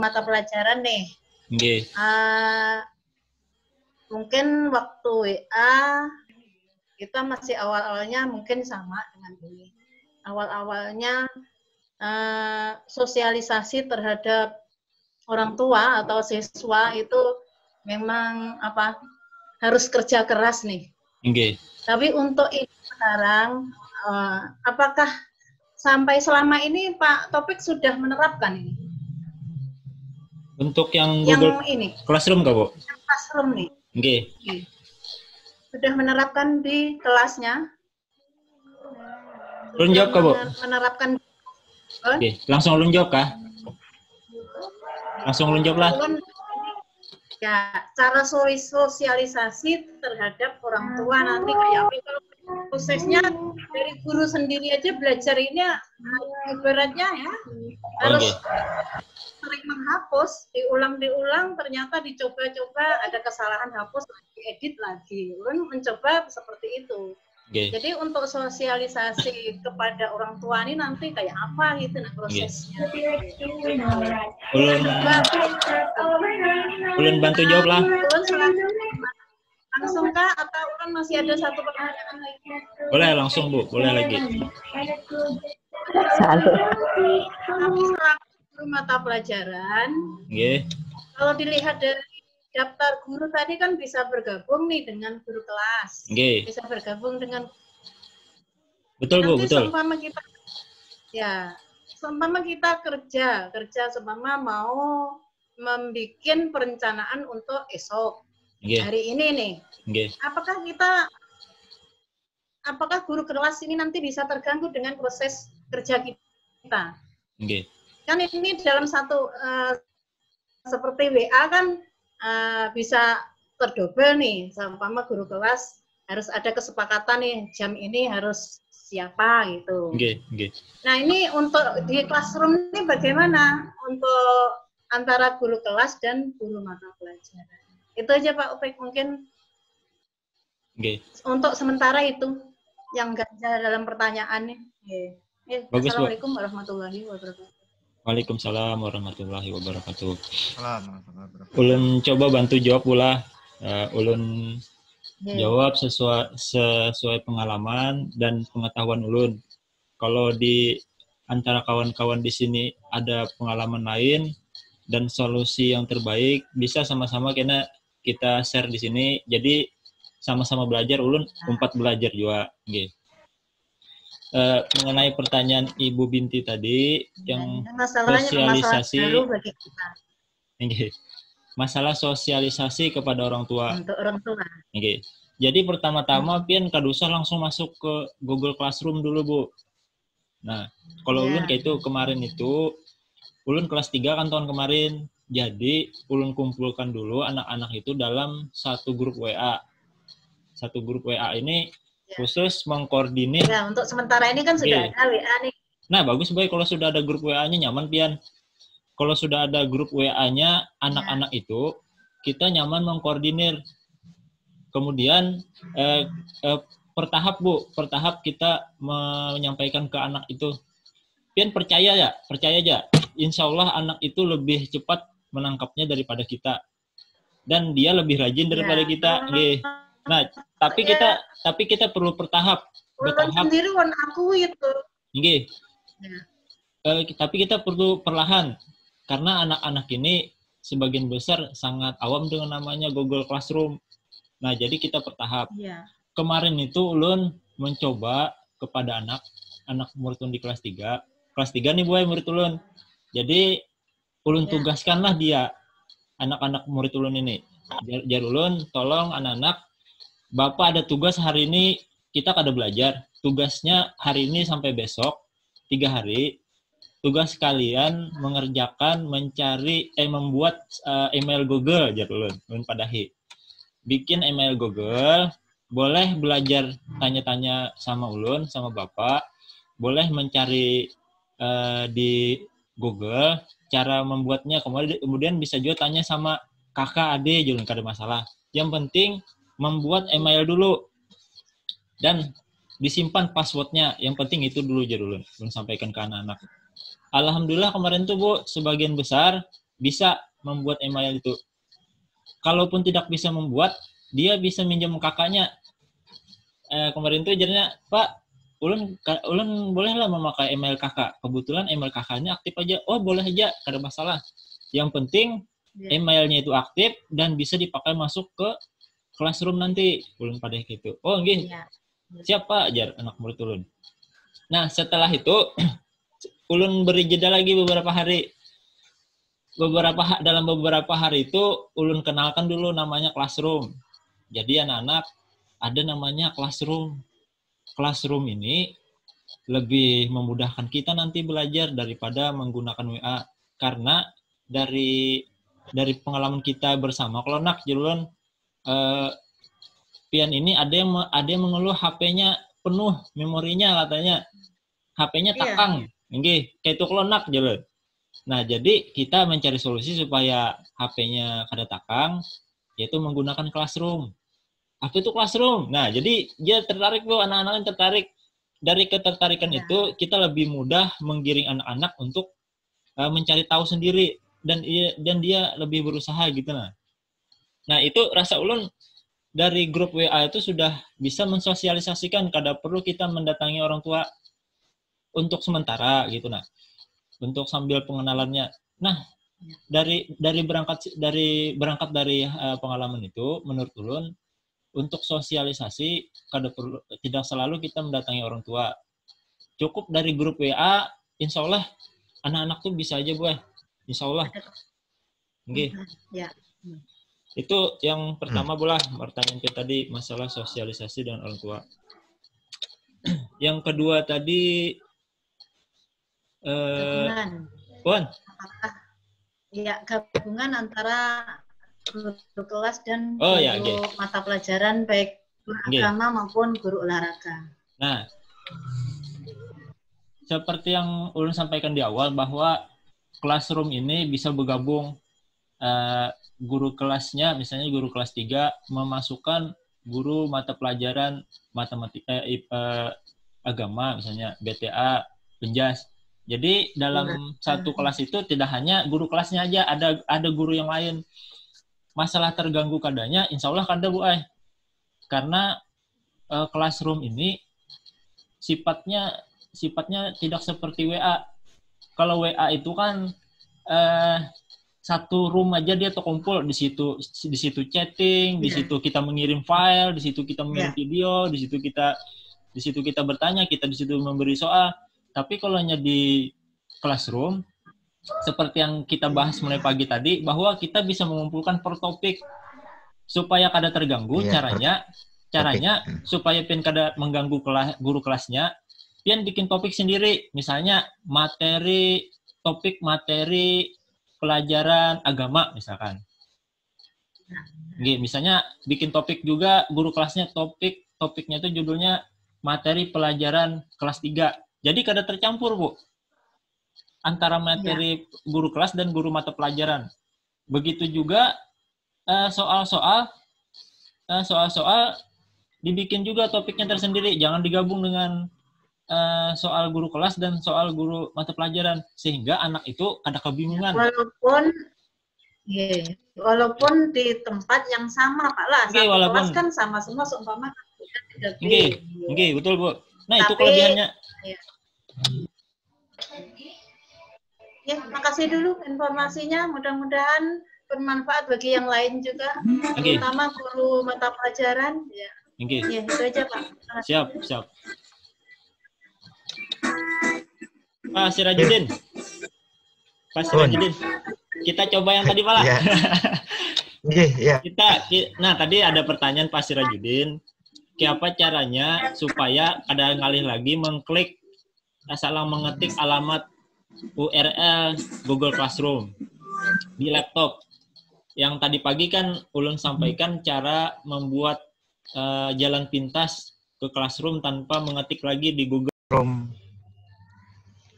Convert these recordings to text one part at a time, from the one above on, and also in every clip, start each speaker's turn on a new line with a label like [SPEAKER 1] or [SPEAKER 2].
[SPEAKER 1] mata pelajaran nih.
[SPEAKER 2] Nggih.
[SPEAKER 1] Mungkin waktu WA kita masih awal-awalnya mungkin sama dengan ini. Awal-awalnya sosialisasi terhadap orang tua atau siswa itu memang harus kerja keras nih.
[SPEAKER 2] Nggih.
[SPEAKER 1] Tapi untuk ini sekarang, apakah sampai selama ini Pak Topik sudah menerapkan ini?
[SPEAKER 2] Untuk yang Google
[SPEAKER 1] ini
[SPEAKER 2] Classroom nggak, Bu?
[SPEAKER 1] Yang Classroom nih.
[SPEAKER 2] Nggih.
[SPEAKER 1] Sudah menerapkan di kelasnya?
[SPEAKER 2] Ulun jawab kah, Bu?
[SPEAKER 1] Menerapkan.
[SPEAKER 2] Oke, langsung ulun jawab kah? Langsung ulun jawab lah.
[SPEAKER 1] Ya, cara sosialisasi terhadap orang tua nanti kayak apa? Kalau prosesnya dari guru sendiri aja belajar ini ibaratnya ya harus sering menghapus, diulang, ternyata dicoba-coba ada kesalahan, hapus, diedit lagi. Ulun mencoba seperti itu.
[SPEAKER 2] Okay.
[SPEAKER 1] Jadi untuk sosialisasi kepada orang tua ini nanti kayak apa gitu prosesnya.
[SPEAKER 2] Ulun bantu jawab lah.
[SPEAKER 1] Langsung kah atau ulun masih ada satu pertanyaan lagi?
[SPEAKER 2] Boleh langsung, Bu, boleh lagi.
[SPEAKER 1] Guru mata pelajaran.
[SPEAKER 2] Okay.
[SPEAKER 1] Kalau dilihat dari daftar guru tadi kan bisa bergabung nih dengan guru kelas.
[SPEAKER 2] Okay.
[SPEAKER 1] Bisa bergabung dengan.
[SPEAKER 2] Betul, Bu, betul.
[SPEAKER 1] Seumpama kita, seumpama kita kerja seumpama mau membuat perencanaan untuk esok.
[SPEAKER 2] Okay.
[SPEAKER 1] Hari ini nih.
[SPEAKER 2] Okay.
[SPEAKER 1] Apakah guru kelas ini nanti bisa terganggu dengan proses kerja kita?
[SPEAKER 2] Okay.
[SPEAKER 1] Kan ini dalam satu seperti WA kan bisa terdobel nih, seumpama guru kelas harus ada kesepakatan nih jam ini harus siapa gitu.
[SPEAKER 2] Okay.
[SPEAKER 1] Nah ini untuk di classroom ini bagaimana untuk antara guru kelas dan guru mata pelajaran? Itu aja Pak Upik mungkin. Untuk sementara itu yang ganjal dalam pertanyaannya.
[SPEAKER 2] Bagus,
[SPEAKER 1] Assalamualaikum warahmatullahi wabarakatuh.
[SPEAKER 2] Waalaikumsalam warahmatullahi wabarakatuh. Ulun coba bantu jawab pula. Ulun jawab sesuai pengalaman dan pengetahuan ulun. Kalau di antara kawan-kawan di sini ada pengalaman lain dan solusi yang terbaik, bisa sama-sama kita share di sini. Jadi sama-sama belajar, ulun umpat belajar juga. Mengenai pertanyaan Ibu Binti tadi yang sosialisasi
[SPEAKER 1] bagi kita.
[SPEAKER 2] Masalah sosialisasi kepada orang tua.
[SPEAKER 1] Untuk orang tua.
[SPEAKER 2] Jadi pertama-tama pian kadusa langsung masuk ke Google Classroom dulu, Bu. Nah, kalau ulun kayak itu kemarin itu ulun kelas 3 kan tahun kemarin. Jadi ulun kumpulkan dulu anak-anak itu dalam satu grup WA. Satu grup WA ini khusus mengkoordinir.
[SPEAKER 1] Ya, untuk sementara ini kan sudah ada WA nih.
[SPEAKER 2] Nah, bagus baik kalau sudah ada grup WA-nya nyaman pian. Kalau sudah ada grup WA-nya anak-anak itu, kita nyaman mengkoordinir. Kemudian per tahap kita menyampaikan ke anak itu. Pian percaya aja. Insya Allah anak itu lebih cepat menangkapnya daripada kita. Dan dia lebih rajin daripada kita. Nah, tapi kita perlu bertahap.
[SPEAKER 1] Sendiri aku itu.
[SPEAKER 2] Tapi kita perlu perlahan karena anak-anak ini sebagian besar sangat awam dengan namanya Google Classroom. Nah, jadi kita bertahap. Kemarin itu ulun mencoba kepada anak murid ulun di kelas 3. Kelas 3 nih murid ulun. Jadi ulun tugaskanlah dia anak-anak murid ulun ini. Jar ulun tolong anak-anak, Bapak ada tugas hari ini, kita kada belajar. Tugasnya hari ini sampai besok, 3 hari. Tugas kalian mengerjakan, membuat email Google, jar ulun padahi. Bikin email Google, boleh belajar tanya-tanya sama ulun, sama Bapak. Boleh mencari di Google cara membuatnya. Kemudian bisa juga tanya sama kakak, adik, jangan kada masalah. Yang penting membuat email dulu dan disimpan passwordnya. Yang penting itu dulu aja dulu. Belum sampaikan ke anak-anak. Alhamdulillah kemarin tuh Bu, sebagian besar bisa membuat email itu. Kalaupun tidak bisa membuat, dia bisa minjem kakaknya. Kemarin tuh jadinya, Pak, Ulun bolehlah memakai email kakak. Kebetulan email kakaknya aktif aja. Oh, boleh aja, tidak masalah. Yang penting emailnya itu aktif dan bisa dipakai masuk ke classroom nanti. Ulun pada gitu. Oh, nggih. Siapa ajar anak murid ulun. Nah, setelah itu ulun beri jeda lagi beberapa hari. Dalam beberapa hari itu ulun kenalkan dulu namanya classroom. Jadi anak-anak ada namanya classroom. Classroom ini lebih memudahkan kita nanti belajar daripada menggunakan WA. Karena dari pengalaman kita bersama kelonak julun pian ini ada yang mengeluh HP-nya penuh memorinya katanya. HP-nya takang. Nggih, kayak itu kelonak julun. Nah, jadi kita mencari solusi supaya HP-nya kada takang, yaitu menggunakan classroom. Apa itu classroom? Nah, jadi dia tertarik Bu, anak-anak yang tertarik. Dari ketertarikan itu, kita lebih mudah menggiring anak-anak untuk mencari tahu sendiri dan dia lebih berusaha gitu nah. Nah, itu rasa ulun dari grup WA itu sudah bisa mensosialisasikan kada perlu kita mendatangi orang tua untuk sementara gitu nah. Untuk sambil pengenalannya. Nah, dari berangkat dari pengalaman itu menurut ulun untuk sosialisasi tidak selalu kita mendatangi orang tua. Cukup dari grup WA, insya Allah anak-anak tuh bisa aja Bu. Insya Allah. Okay. Ya. Itu yang pertama bola pertanyaan kita tadi masalah sosialisasi dengan orang tua. Yang kedua tadi Puan.
[SPEAKER 1] Ya, gabungan antara guru kelas dan guru mata pelajaran baik guru agama maupun guru olahraga.
[SPEAKER 2] Nah, seperti yang ulun sampaikan di awal bahwa classroom ini bisa bergabung guru kelasnya, misalnya guru kelas 3 memasukkan guru mata pelajaran matematika agama misalnya BTA, Penjas. Jadi dalam satu kelas itu tidak hanya guru kelasnya aja, ada guru yang lain. Masalah terganggu kadanya, insya Allah kada Bu karena classroom ini sifatnya tidak seperti WA. Kalau WA itu kan satu room aja dia terkumpul di situ chatting, di situ kita mengirim file, di situ kita mengirim video, di situ kita bertanya, kita di situ memberi soal. Tapi kalau hanya di classroom, seperti yang kita bahas mulai pagi tadi, bahwa kita bisa mengumpulkan per topik supaya kada terganggu. Caranya supaya pian kada mengganggu guru kelasnya, pian bikin topik sendiri. Misalnya materi pelajaran agama misalkan. Misalnya bikin topik juga guru kelasnya topiknya itu judulnya materi pelajaran kelas 3. Jadi kada tercampur Bu antara materi guru kelas dan guru mata pelajaran. Begitu juga soal-soal dibikin juga topiknya tersendiri, jangan digabung dengan soal guru kelas dan soal guru mata pelajaran sehingga anak itu ada kebingungan.
[SPEAKER 1] Walaupun di tempat yang sama Pak lah, satu kelas kan sama semua seumpama
[SPEAKER 2] betul Bu. Nah, itu kelebihannya.
[SPEAKER 1] Ya, makasih dulu informasinya. Mudah-mudahan bermanfaat bagi yang lain juga, terutama guru mata pelajaran. Ya, itu aja Pak.
[SPEAKER 2] Siap. Pak Sirajudin. Kita coba yang tadi malah. Nah, tadi ada pertanyaan Pak Sirajudin. Apa caranya supaya ada ngalih lagi mengklik salah mengetik alamat URL Google Classroom di laptop. Yang tadi pagi kan ulun sampaikan cara membuat jalan pintas ke Classroom tanpa mengetik lagi di Google
[SPEAKER 3] Chrome.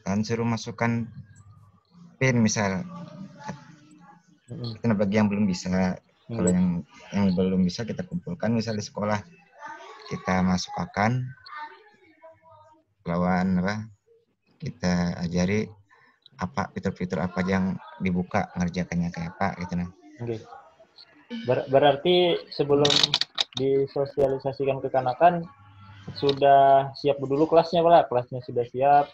[SPEAKER 3] Kan suruh masukkan PIN misal. Kita bagi yang belum bisa. Kalau yang belum bisa kita kumpulkan misal di sekolah. Kita masukkan lawan kita ajari apa fitur-fitur apa aja yang dibuka, ngerjakannya kayak apa gitu nah.
[SPEAKER 2] Oke. Berarti sebelum disosialisasikan ke kanakan sudah siap dulu kelasnya Pak, kelasnya sudah siap.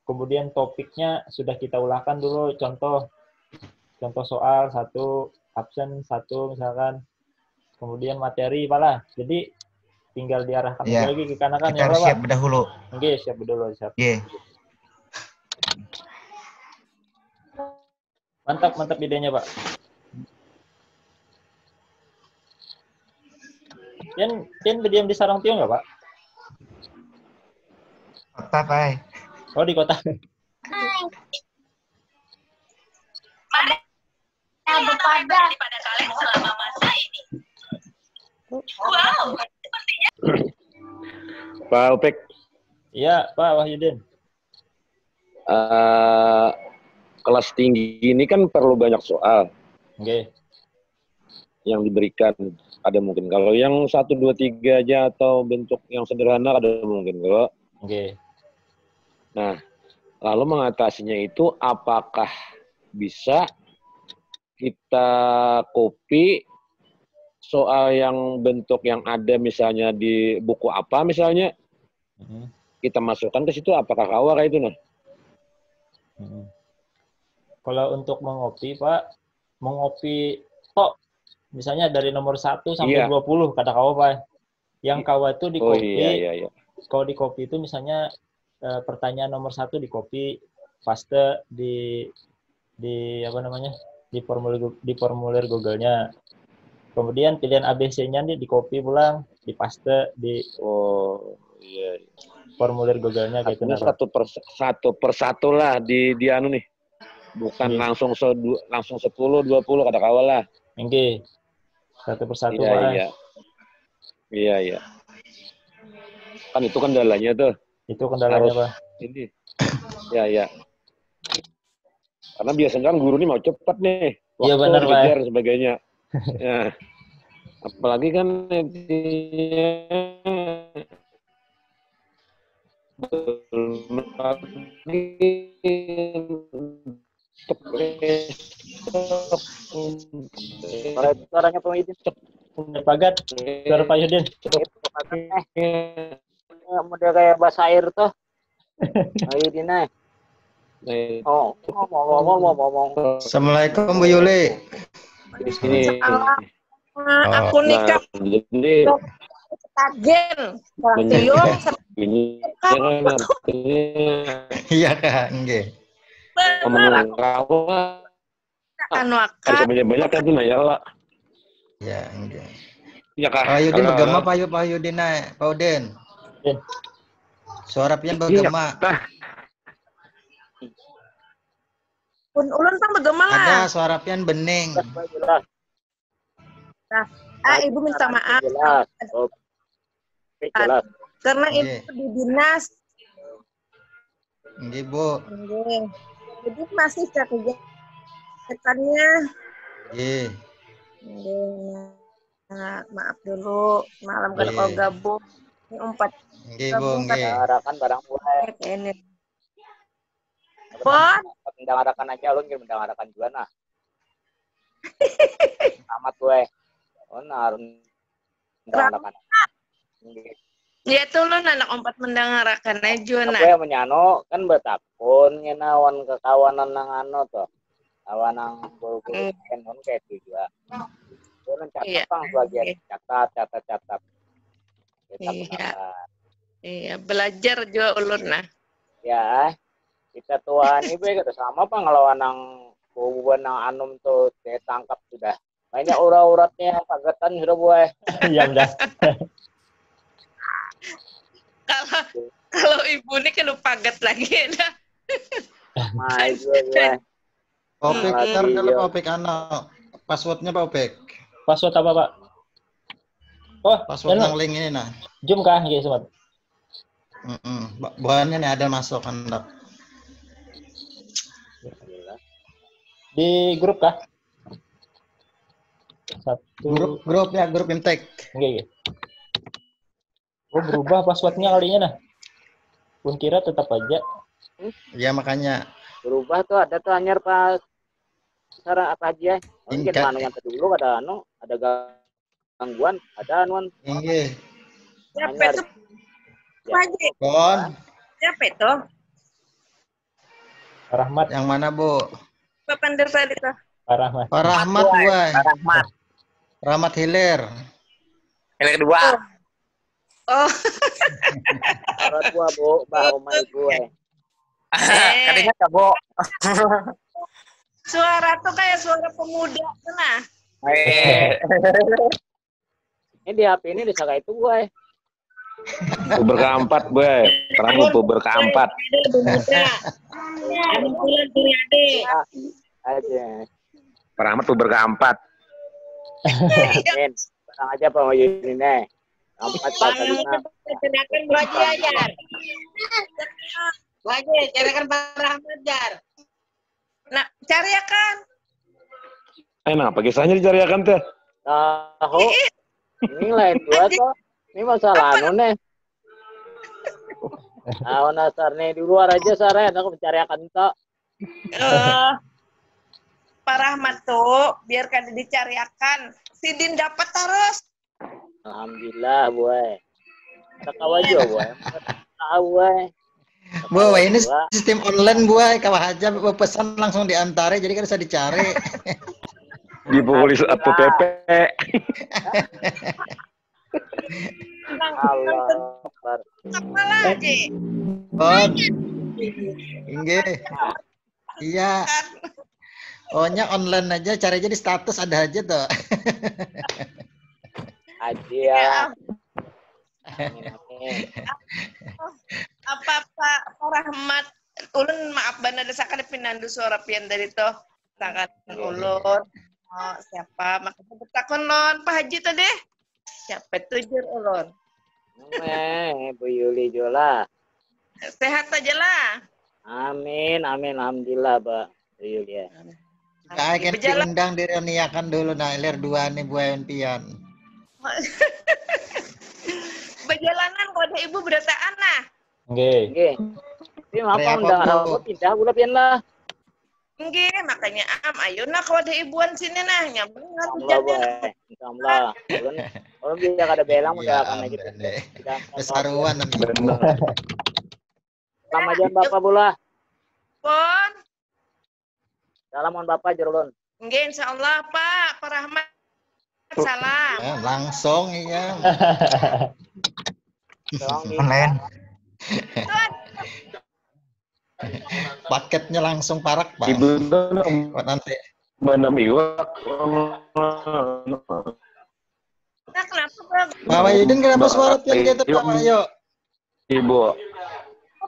[SPEAKER 2] Kemudian topiknya sudah kita ulangkan dulu, contoh soal 1, absen 1 misalkan. Kemudian materi Pak lah. Jadi tinggal diarahkan lagi ke kanakan
[SPEAKER 3] kita harus siap berdahulu.
[SPEAKER 2] Oke, siap dulu, siap.
[SPEAKER 3] Yeah.
[SPEAKER 2] Mantap idenya Pak. Ken berdiam di Sarang Tiong nggak Pak?
[SPEAKER 3] Kota Pak.
[SPEAKER 2] Oh di kota.
[SPEAKER 4] Daripada kalian selama masa ini. Wow.
[SPEAKER 5] Pak Upek.
[SPEAKER 2] Iya Pak Wahyudin.
[SPEAKER 5] Kelas tinggi ini kan perlu banyak soal.
[SPEAKER 2] Oke.
[SPEAKER 5] Yang diberikan. Ada mungkin. Kalau yang 1, 2, 3 aja atau bentuk yang sederhana ada mungkin. Kalau Nah, lalu mengatasinya itu apakah bisa kita copy soal yang bentuk yang ada misalnya di buku apa misalnya, kita masukkan ke situ, apakah kawar itu nah?
[SPEAKER 2] Kalau untuk mengopi Pak, misalnya dari nomor 1 sampai 20 kata kawa Pak. Yang kawa itu di copy.
[SPEAKER 5] Iya.
[SPEAKER 2] Kalau di copy itu misalnya pertanyaan nomor 1 di copy, paste di apa namanya? Di formulir Google-nya. Kemudian pilihan ABC-nya nih di copy pulang, di paste di formulir Google-nya gitu.
[SPEAKER 5] Satu persatu lah di anu nih. Bukan langsung 10, 20 kata kawal lah.
[SPEAKER 2] Oke. Satu persatu
[SPEAKER 5] Iya. Kan itu kendalanya tuh.
[SPEAKER 2] Itu kendalanya Pak.
[SPEAKER 5] Ini. Ya. Karena biasanya kan guru ini mau cepat nih.
[SPEAKER 2] Iya benar Pak.
[SPEAKER 5] Dan sebagainya. Ya. Apalagi kan
[SPEAKER 6] suaranya pemimpin
[SPEAKER 2] Pagat, suara Pak Yudin.
[SPEAKER 6] model kayak bahasa air tuh. Ayo Dina. Ngomong.
[SPEAKER 3] Assalamualaikum Bu Yuli.
[SPEAKER 5] Ini.
[SPEAKER 1] Aku nikah.
[SPEAKER 5] Jadi
[SPEAKER 1] Tagen.
[SPEAKER 3] Iya Kak, nggih.
[SPEAKER 5] Ngomong kawan. Kan banyak kan tuh ya lah.
[SPEAKER 3] Ya, nggih.
[SPEAKER 5] Iya Kak.
[SPEAKER 3] Pak Yudin bergema Pak Yudin Pak Udin. Suara pian bergema.
[SPEAKER 1] Pun ulun tang bergema lah.
[SPEAKER 3] Ada suara pian bening.
[SPEAKER 1] Ibu minta maaf.
[SPEAKER 6] Jelas.
[SPEAKER 1] Karena ibu di dinas.
[SPEAKER 3] Nggih, Bu.
[SPEAKER 1] Jadi masih kegiatannya.
[SPEAKER 3] Nggih.
[SPEAKER 1] Maaf dulu, malam kan kalau gabung. Ini 4.
[SPEAKER 3] Nggih, Bu, nggih.
[SPEAKER 6] Mendangarakan barang mulai.
[SPEAKER 1] Ini. Bon.
[SPEAKER 6] Mendangarakan aja lu nggak mendangarakan juga nah. Amat gue. Harus mendangarakan.
[SPEAKER 1] Ya tuh lo anak 4 mendangarakan aja nah.
[SPEAKER 6] Aku yang menyano kan betakun ngenawan kekawanan nang ano tuh. Kawan nang buru kan kayak itu juga. Kan catat pang bagian catat.
[SPEAKER 1] Iya, belajar juga ulun nah.
[SPEAKER 6] Ya, kita tuan ibu kita sama apa ngelawan nang hubungan nang anum tuh saya tangkap sudah. Banyak urat-uratnya pagatan sudah buah.
[SPEAKER 2] Iya udah.
[SPEAKER 1] Kalau ibu ini kan lupa pagat lagi dah.
[SPEAKER 3] Opek ntar dalam Opek passwordnya Pak Opek.
[SPEAKER 2] Password apa Pak? Oh,
[SPEAKER 3] password yang link ini nah.
[SPEAKER 2] Zoom kah nggih sobat?
[SPEAKER 3] Bahannya nih ada masuk hendak.
[SPEAKER 2] Di grup kah?
[SPEAKER 3] Grup Imtek.
[SPEAKER 2] Nggih. Oh, berubah passwordnya kalinya nah. Pun kira tetap aja.
[SPEAKER 3] Ya makanya
[SPEAKER 6] berubah tuh ada tuh anyar pas cara apa aja. Mungkin anu yang dulu ada gangguan, ada anuan.
[SPEAKER 3] Inggih.
[SPEAKER 7] Siapa itu?
[SPEAKER 6] Ya.
[SPEAKER 3] Kon.
[SPEAKER 7] Siapa itu?
[SPEAKER 2] Pak Rahmat.
[SPEAKER 3] Yang mana, Bu?
[SPEAKER 7] Pak Pandir tadi tuh.
[SPEAKER 2] Pak Rahmat.
[SPEAKER 3] Pak Rahmat, Bu.
[SPEAKER 6] Rahmat.
[SPEAKER 3] Rahmat Hilir.
[SPEAKER 6] Hilir 2.
[SPEAKER 7] Oh.
[SPEAKER 6] Orang tua, Bu, Mbak Omai gue.
[SPEAKER 7] Katanya
[SPEAKER 6] Kak, Bu.
[SPEAKER 7] Suara tuh kayak suara pemuda nah.
[SPEAKER 6] Ini di HP ini bisa kayak itu gue.
[SPEAKER 5] Puber keempat, gue. Pramu puber keempat.
[SPEAKER 6] Aja.
[SPEAKER 5] Pramu puber keempat.
[SPEAKER 6] Amin. Barang aja Pak Yuni nih. Keempat Pak.
[SPEAKER 1] Ceritakan Bu Haji ajar. Bu Haji, ceritakan Pak Rahmat jar.
[SPEAKER 7] Nah, cari ya kan.
[SPEAKER 5] Enak, pakai kisahnya dicariakan teh.
[SPEAKER 6] Tahu. Ini lain dua toh. Ini masalah anu nih. Awan asar nih di luar aja sare, aku mencariakan toh.
[SPEAKER 7] Pak Rahmat tuh biarkan dicariakan. Sidin dapat terus.
[SPEAKER 6] Alhamdulillah, boy. Tahu aja, boy. Tahu, boy.
[SPEAKER 3] Bu, ini sistem online, Bu. Kalau aja pesan langsung diantar, jadi kan bisa dicari.
[SPEAKER 5] Dipukuli Satpol PP.
[SPEAKER 6] Allah Akbar.
[SPEAKER 7] Apa lagi?
[SPEAKER 3] Kon. Inggih. Iya. Pokoknya online aja, cari aja di status ada aja tuh.
[SPEAKER 6] Aji ya.
[SPEAKER 7] Apa Pak Rahmat? Ulun maaf bana desakan pinandu suara pian dari toh. Sangat ulun. Oh, siapa? Makanya bertakon non Pak Haji tadi. Siapa tujuh ulun?
[SPEAKER 6] Bu Yuli Jola.
[SPEAKER 7] Sehat aja lah.
[SPEAKER 6] Amin, amin, alhamdulillah, Pak. Bu Yuli ya.
[SPEAKER 3] Kayak diundang direniakan dulu nah ilir 2 nih Bu Pian.
[SPEAKER 7] Perjalanan kok ada ibu berataan nah.
[SPEAKER 2] Nggih.
[SPEAKER 6] Ini apa undang aku pindah gula pian lah.
[SPEAKER 7] Nggih, makanya ayo nah kalau ada ibuan sini nah nyambung
[SPEAKER 6] Allah, boy. Insyaallah. Kalau bisa kada belang udah akan gitu.
[SPEAKER 3] Besaruan nanti.
[SPEAKER 6] Salam aja Bapak Bola.
[SPEAKER 7] Pon.
[SPEAKER 6] Salamun Bapak Jerulun.
[SPEAKER 7] Nggih, insyaallah Pak Rahmat. Salam.
[SPEAKER 3] Ya, langsung iya.
[SPEAKER 6] Online.
[SPEAKER 3] Paketnya langsung parak, Pak.
[SPEAKER 5] Ibu
[SPEAKER 3] nanti.
[SPEAKER 5] Mana miwak.
[SPEAKER 7] Nah, kenapa Bang?
[SPEAKER 3] Pak Wahyudin kenapa suara pian gitu Pak Wahyu?
[SPEAKER 5] Ibu.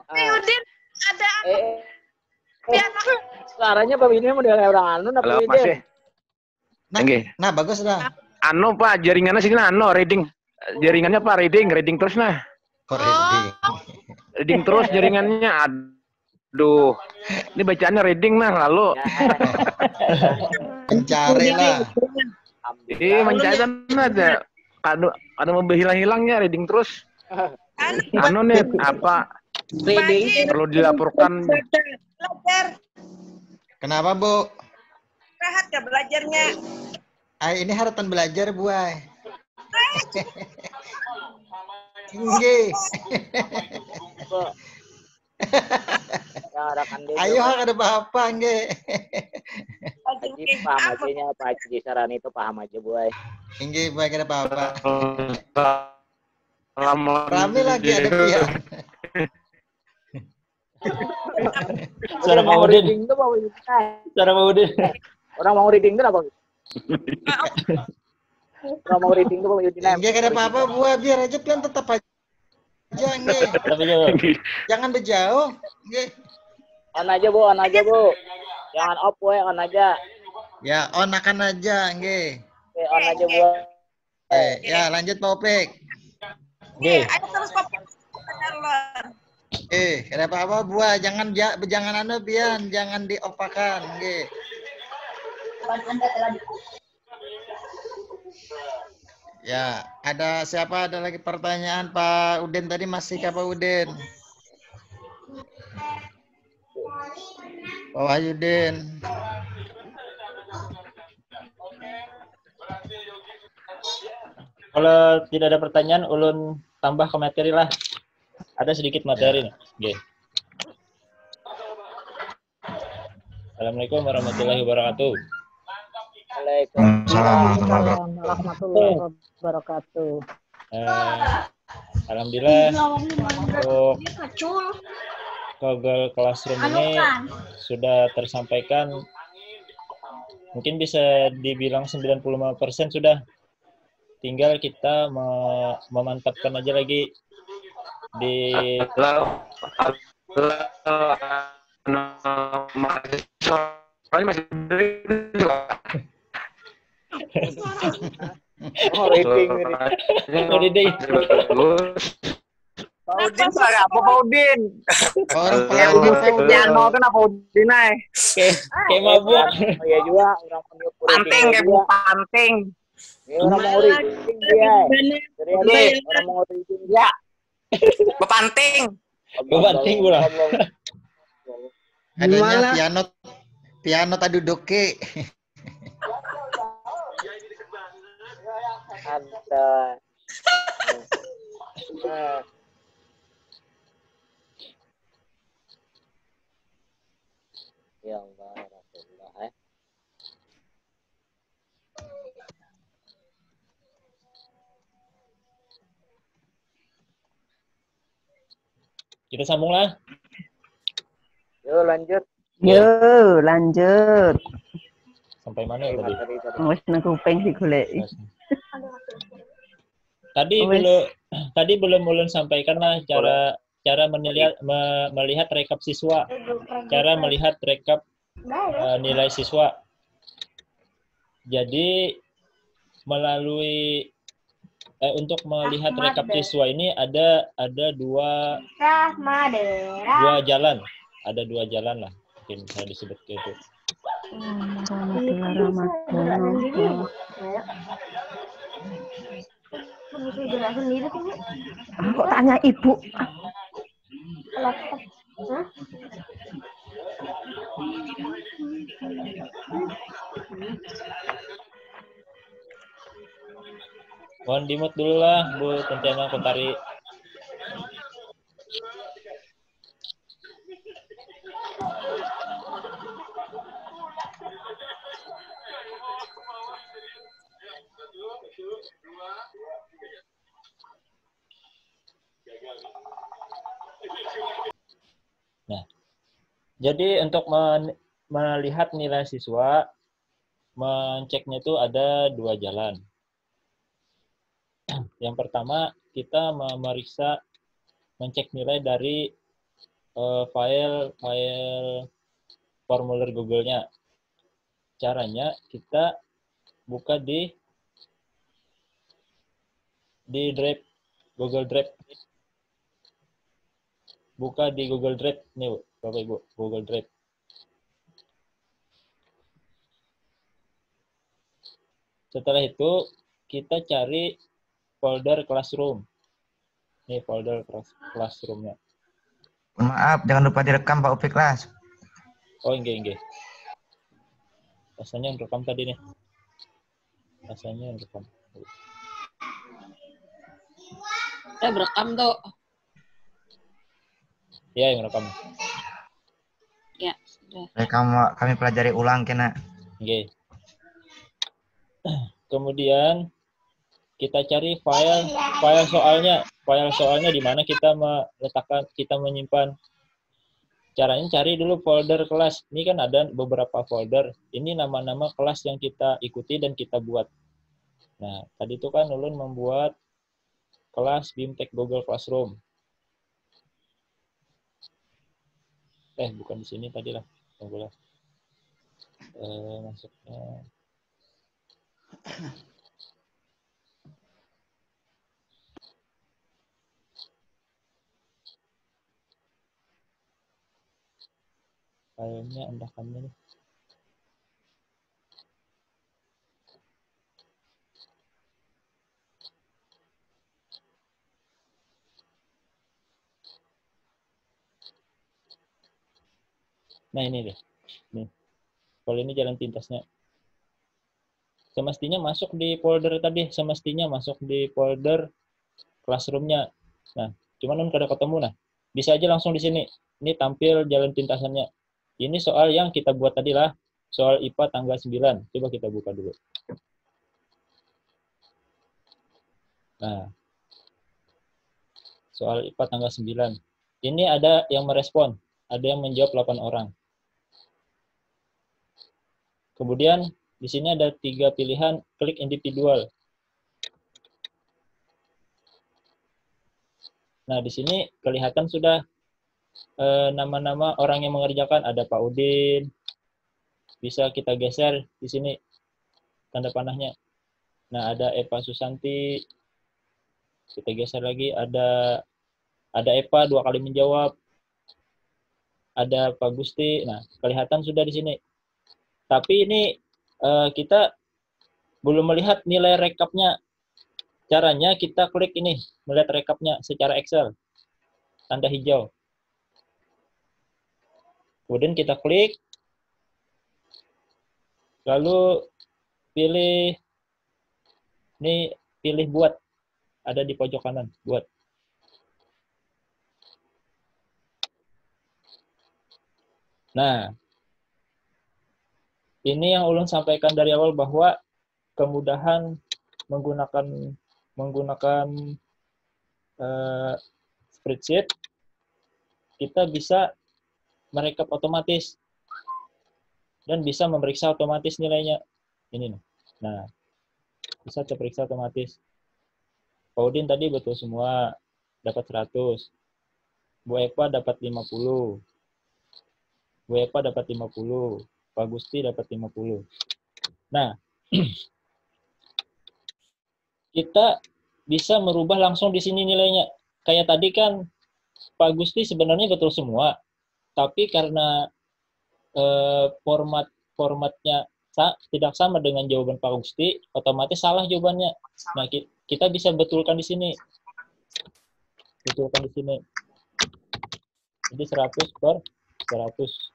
[SPEAKER 7] Pak Udin ada anak.
[SPEAKER 6] Suaranya Pak ini mau kayak orang anu apa
[SPEAKER 5] Halo,
[SPEAKER 6] ini?
[SPEAKER 5] masih.
[SPEAKER 3] Nah, bagus dah.
[SPEAKER 5] Anu Pak, jaringannya sini anu reading. Jaringannya Pak reading terus nah. Reading terus jaringannya. Aduh. Ini bacaannya reading nah lalu.
[SPEAKER 3] Mencari lah.
[SPEAKER 5] Mencari aja. Ada mau hilang-hilangnya reading terus. Anu nih apa?
[SPEAKER 6] Reading
[SPEAKER 5] Perlu dilaporkan.
[SPEAKER 7] Belajar.
[SPEAKER 3] Kenapa, Bu?
[SPEAKER 7] Rahat ya belajarnya.
[SPEAKER 3] Ini harapan belajar, Bu. Tinggi. Ayo ada apa nggih.
[SPEAKER 6] Haji paham aja nya Pak Haji saran itu paham aja Bu.
[SPEAKER 3] Nggih, Bu ada apa-apa.
[SPEAKER 5] Rame
[SPEAKER 3] lagi ada dia.
[SPEAKER 2] Suara mau reading. Suara mau reading.
[SPEAKER 6] Orang mau reading itu apa? Orang mau reading itu
[SPEAKER 3] Nggih ada apa-apa Bu, biar aja pian tetap aja nggih. Jangan berjauh. Nggih.
[SPEAKER 6] On aja Bu, on aja Bu. Jangan off we, on aja.
[SPEAKER 3] Ya, on akan aja nggih.
[SPEAKER 6] Oke, on aja Bu.
[SPEAKER 3] Ya, lanjut Pak Opik.
[SPEAKER 7] Nggih. Ayo terus Pak.
[SPEAKER 3] Ada apa-apa Bu, jangan anu pian, jangan diopakan nggih. Ya, ada siapa? Ada lagi pertanyaan Pak Udin tadi masih ke Pak Udin? Pak Wahyudin.
[SPEAKER 2] Kalau tidak ada pertanyaan, ulun tambah ke materi lah. Ada sedikit materi nih. Oke. Assalamualaikum warahmatullahi wabarakatuh.
[SPEAKER 6] Waalaikumsalam warahmatullahi wabarakatuh.
[SPEAKER 2] Alhamdulillah untuk Google Classroom ini sudah tersampaikan, mungkin bisa dibilang 95% sudah. Tinggal kita memantapkan aja lagi di
[SPEAKER 6] Udin suara apa Pak Udin?
[SPEAKER 3] Orang
[SPEAKER 6] Yang musik piano kenapa Udin ay?
[SPEAKER 2] Kayak mabuk.
[SPEAKER 6] Oh iya juga orang panting kayak bu panting. Ini orang mau reading dia. Orang mau reading dia. Bepanting.
[SPEAKER 2] Bepanting pula.
[SPEAKER 3] Adanya piano tadi duduke.
[SPEAKER 6] Ada. Ya Allah, Rasulullah.
[SPEAKER 2] Kita sambung lah.
[SPEAKER 6] Yuk lanjut.
[SPEAKER 8] Yo, lanjut.
[SPEAKER 2] Sampai mana ya tadi?
[SPEAKER 8] Wes nang kuping digoleki.
[SPEAKER 2] Tadi belum ulun sampaikan lah cara melihat rekap siswa, cara melihat rekap nilai siswa. Jadi melalui untuk melihat rekap siswa ini ada dua jalan, lah mungkin bisa disebut itu.
[SPEAKER 8] Kok tanya ibu?
[SPEAKER 2] Mohon dimut dulu lah, Bu Tentiana Kotari. Nah, jadi untuk melihat nilai siswa, menceknya itu ada dua jalan. Yang pertama, kita memeriksa, mencek nilai dari file formulir Google-nya. Caranya kita buka di Drive, Google Drive. Buka di Google Drive nih, Bapak Ibu, Google Drive. Setelah itu kita cari folder Classroom. Ini folder Classroom-nya.
[SPEAKER 9] Maaf, jangan lupa direkam Pak Upik kelas.
[SPEAKER 2] Oh, enggak. Rasanya yang rekam tadi nih. Rasanya yang rekam.
[SPEAKER 10] Udah berekam tuh.
[SPEAKER 2] Ya, yang rekam.
[SPEAKER 10] Ya, sudah.
[SPEAKER 9] Kami pelajari ulang kena.
[SPEAKER 2] Oke. Kemudian kita cari file soalnya. File soalnya di mana kita menyimpan. Caranya cari dulu folder kelas. Ini kan ada beberapa folder. Ini nama-nama kelas yang kita ikuti dan kita buat. Nah, tadi itu kan ulun membuat kelas BIMTEK Google Classroom. Bukan di sini tadi lah. Masuknya. Filenya endakannya nih. Nah, ini deh. Nih, kalau ini jalan pintasnya. Semestinya masuk di folder tadi, semestinya masuk di folder classroom-nya. Nah, cuman nun kada ketemu. Nah, bisa aja langsung di sini. Ini tampil jalan pintasannya. Ini soal yang kita buat tadi lah, soal IPA tanggal 9. Coba kita buka dulu. Nah, soal IPA tanggal 9. Ini ada yang merespon, ada yang menjawab 8 orang. Kemudian di sini ada 3 pilihan, klik individual. Nah, di sini kelihatan sudah nama-nama orang yang mengerjakan. Ada Pak Udin, bisa kita geser di sini tanda panahnya. Nah, ada Eva Susanti, kita geser lagi, ada Eva 2 kali menjawab, ada Pak Gusti. Nah, kelihatan sudah di sini. Tapi ini kita belum melihat nilai rekapnya. Caranya kita klik ini, melihat rekapnya secara Excel, tanda hijau. Kemudian kita klik, lalu pilih, ini pilih buat, ada di pojok kanan, buat. Nah, ini yang ulun sampaikan dari awal bahwa kemudahan menggunakan spreadsheet, kita bisa merekap otomatis dan bisa memeriksa otomatis nilainya. Ini nih. Nah, bisa terperiksa otomatis. Pak Udin tadi betul semua, dapat 100. Bu Eva dapat 50. Bu Eva dapat 50. Pak Gusti dapat 50. Nah, kita bisa merubah langsung di sini nilainya. Kayak tadi kan Pak Gusti sebenarnya betul semua, tapi karena formatnya tidak sama dengan jawaban Pak Gusti, otomatis salah jawabannya. Nah, kita bisa betulkan di sini. Betulkan di sini. Jadi 100 per 100.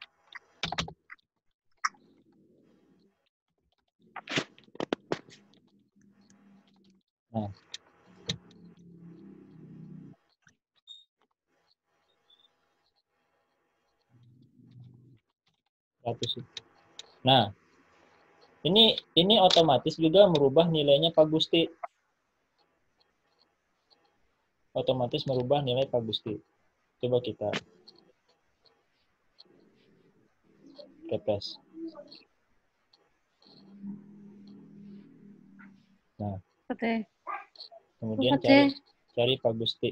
[SPEAKER 2] Nah, nah, ini otomatis juga merubah nilainya Pak Gusti. Otomatis merubah nilai Pak Gusti. Coba kita refresh. Nah, kemudian cari Pak Gusti.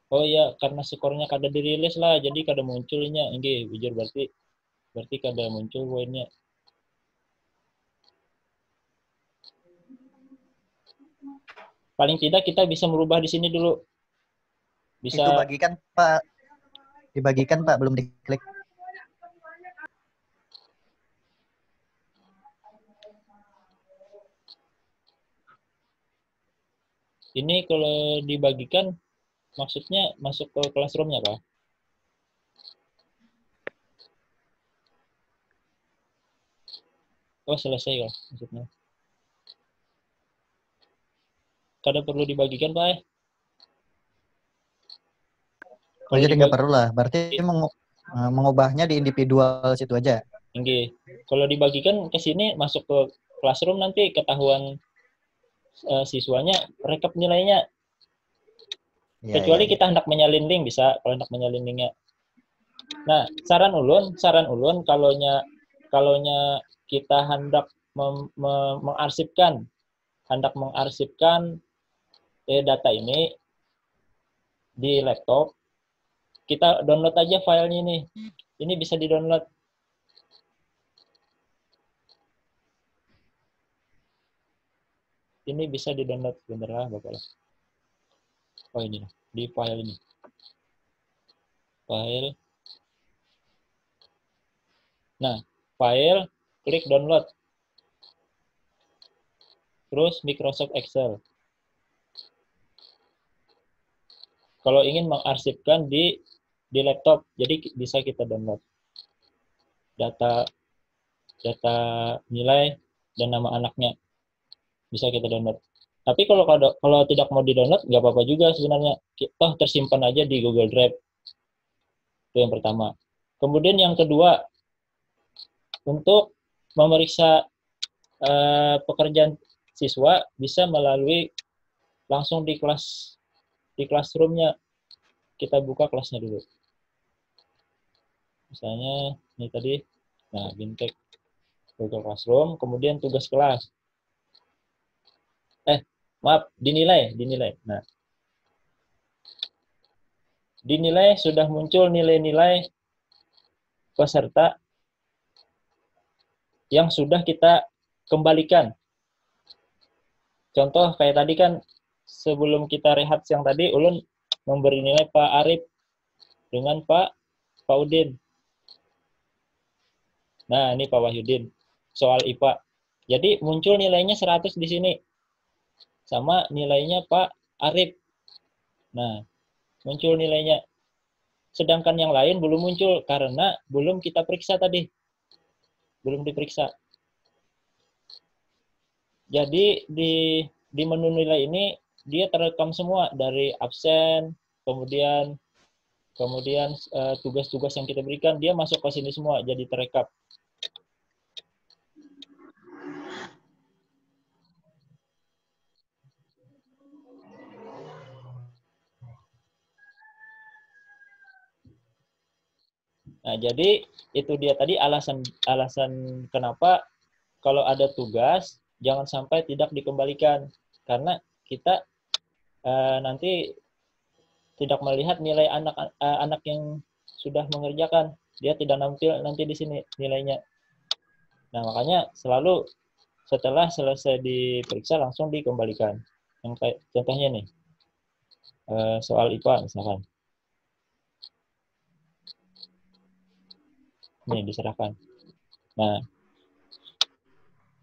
[SPEAKER 2] Oh ya, karena skornya kada dirilis lah, jadi kada munculnya. Nggih, bujur berarti kada muncul poinnya. Paling tidak kita bisa merubah di sini dulu. Bisa.
[SPEAKER 3] Itu bagikan Pak. Dibagikan Pak, belum diklik.
[SPEAKER 2] Ini kalau dibagikan, maksudnya masuk ke classroom-nya, Pak? Oh, selesai ya maksudnya. Kada perlu dibagikan, Pak?
[SPEAKER 3] Oh, jadi nggak perlu lah. Berarti mengubahnya di individual situ aja.
[SPEAKER 2] Oke. Kalau dibagikan ke sini, masuk ke classroom, nanti ketahuan siswanya rekap nilainya. Ya, kecuali kita hendak menyalin link, bisa kalau hendak menyalin linknya. Nah, saran ulun kalonya kita hendak mengarsipkan data ini di laptop, kita download aja filenya ini. Ini bisa di-download. Ini bisa di-download, sebentar lah Bapak. Oh ini, di file ini. File. Nah, file, klik download. Terus Microsoft Excel. Kalau ingin mengarsipkan di di laptop. Jadi bisa kita download data nilai dan nama anaknya. Bisa kita download. Tapi kalau tidak mau di-download, nggak apa-apa juga sebenarnya. Toh tersimpan aja di Google Drive. Itu yang pertama. Kemudian yang kedua, untuk memeriksa pekerjaan siswa bisa melalui langsung di classroom-nya. Kita buka kelasnya dulu. Misalnya ini tadi, nah Bintek Google Classroom, kemudian tugas kelas. Maaf, dinilai. Nah, dinilai sudah muncul nilai-nilai peserta yang sudah kita kembalikan. Contoh kayak tadi kan sebelum kita rehat siang tadi, Ulun memberi nilai Pak Arif dengan Pak Udin. Nah, ini Pak Wahyudin soal IPA. Jadi muncul nilainya 100 di sini. Sama nilainya Pak Arif. Nah, muncul nilainya. Sedangkan yang lain belum muncul karena belum kita periksa tadi. Belum diperiksa. Jadi di menu nilai ini dia terekam semua dari absen, kemudian tugas-tugas yang kita berikan dia masuk ke sini semua jadi terekam. Nah, jadi itu dia tadi alasan kenapa kalau ada tugas jangan sampai tidak dikembalikan karena kita nanti tidak melihat nilai anak yang sudah mengerjakan, dia tidak nampil nanti di sini nilainya. Nah, makanya selalu setelah selesai diperiksa langsung dikembalikan. Yang kayak contohnya nih soal IPA misalkan. Nih diserahkan. Nah,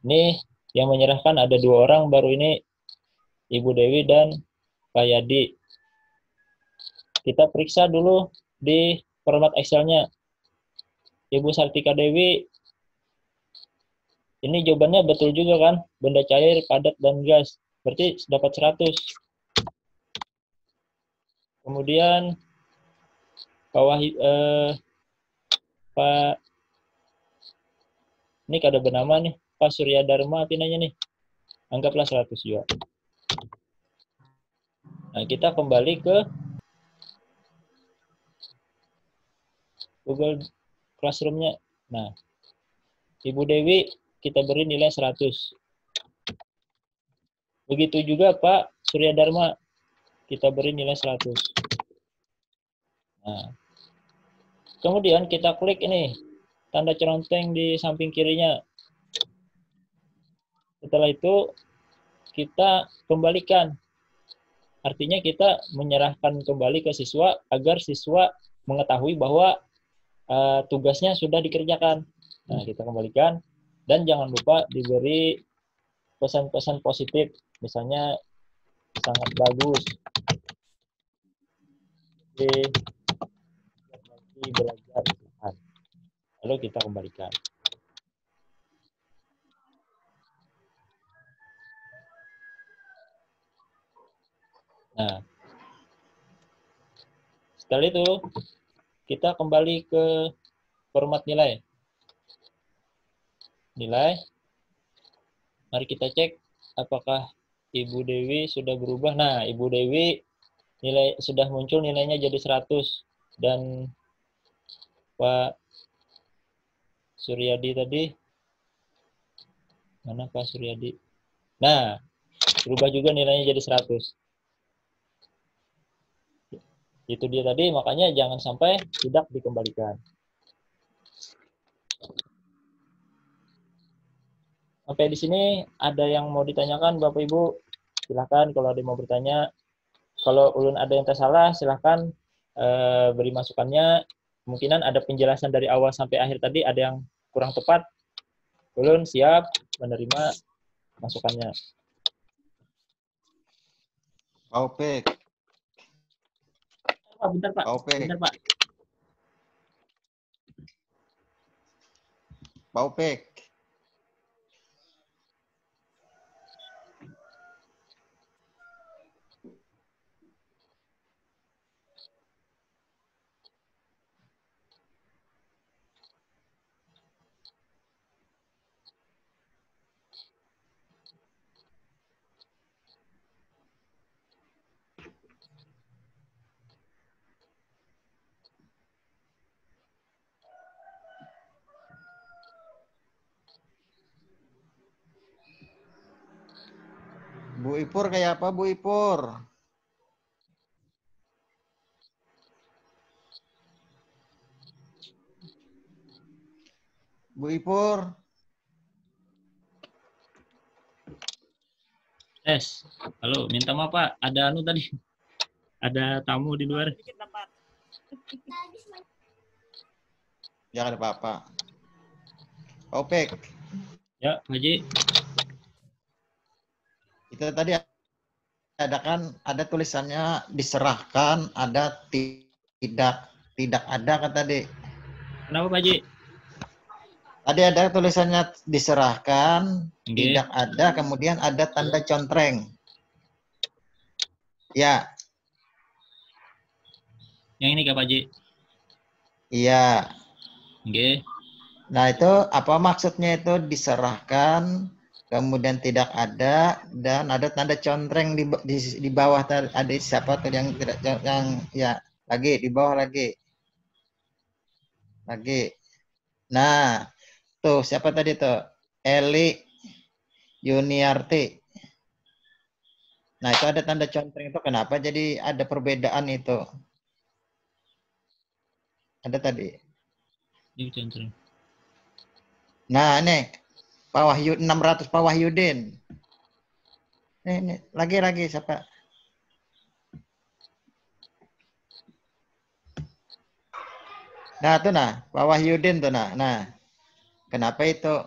[SPEAKER 2] ini yang menyerahkan ada 2 orang baru ini Ibu Dewi dan Pak Yadi. Kita periksa dulu di format Excel-nya. Ibu Sartika Dewi, ini jawabannya betul juga kan? Benda cair, padat, dan gas. Berarti dapat 100. Kemudian Pak ini kada bernama nih, Pak Surya Dharma pinanya nih. Anggaplah 100 juga. Nah, kita kembali ke Google Classroom-nya. Nah, Ibu Dewi kita beri nilai 100. Begitu juga Pak Surya Dharma kita beri nilai 100. Nah, kemudian kita klik ini tanda ceronteng di samping kirinya. Setelah itu kita kembalikan. Artinya kita menyerahkan kembali ke siswa agar siswa mengetahui bahwa tugasnya sudah dikerjakan. Nah, kita kembalikan dan jangan lupa diberi pesan-pesan positif. Misalnya sangat bagus. Lagi belajar. Lalu kita kembalikan. Nah, setelah itu kita kembali ke format nilai. Nilai. Mari kita cek apakah Ibu Dewi sudah berubah. Nah, Ibu Dewi nilai sudah muncul nilainya jadi 100 dan Pak Suryadi tadi mana Pak Suryadi? Nah, berubah juga nilainya jadi 100. Itu dia tadi, makanya jangan sampai tidak dikembalikan. Sampai di sini ada yang mau ditanyakan Bapak Ibu? Silahkan kalau ada yang mau bertanya. Kalau Ulun ada yang tersalah, silahkan beri masukannya. Kemungkinan ada penjelasan dari awal sampai akhir tadi ada yang kurang tepat. Ulun siap menerima masukannya.
[SPEAKER 3] Opik.
[SPEAKER 2] Bentar Pak. Bentar Pak.
[SPEAKER 3] Pak Upik. Bu Ipur kayak apa Bu Ipur? Bu Ipur.
[SPEAKER 2] Tes. Halo, minta maaf Pak. Ada anu tadi. Ada tamu di luar.
[SPEAKER 3] Jangan ada apa-apa. Pak Upik.
[SPEAKER 2] Ya, Haji.
[SPEAKER 3] Itu tadi ada tulisannya diserahkan, ada tidak ada kan tadi.
[SPEAKER 2] Kenapa Pak Haji?
[SPEAKER 3] Tadi ada tulisannya diserahkan, tidak ada, kemudian ada tanda contreng. Ya.
[SPEAKER 2] Yang ini Kak Pak Haji?
[SPEAKER 3] Iya.
[SPEAKER 2] Oke.
[SPEAKER 3] Nah itu apa maksudnya itu diserahkan, kemudian tidak ada, dan ada tanda contreng di bawah tadi. Ada siapa tuh yang tidak yang ya lagi di bawah lagi. Nah tuh siapa tadi tuh? Eli Yuniarti. Nah itu ada tanda contreng itu kenapa jadi ada perbedaan itu? Ada tadi.
[SPEAKER 2] Ini contreng.
[SPEAKER 3] Nah ini Pak Wahyu 600 Pak Wahyudin. Ini lagi siapa? Nah tuh Pak Wahyudin tuh Nah. Kenapa itu?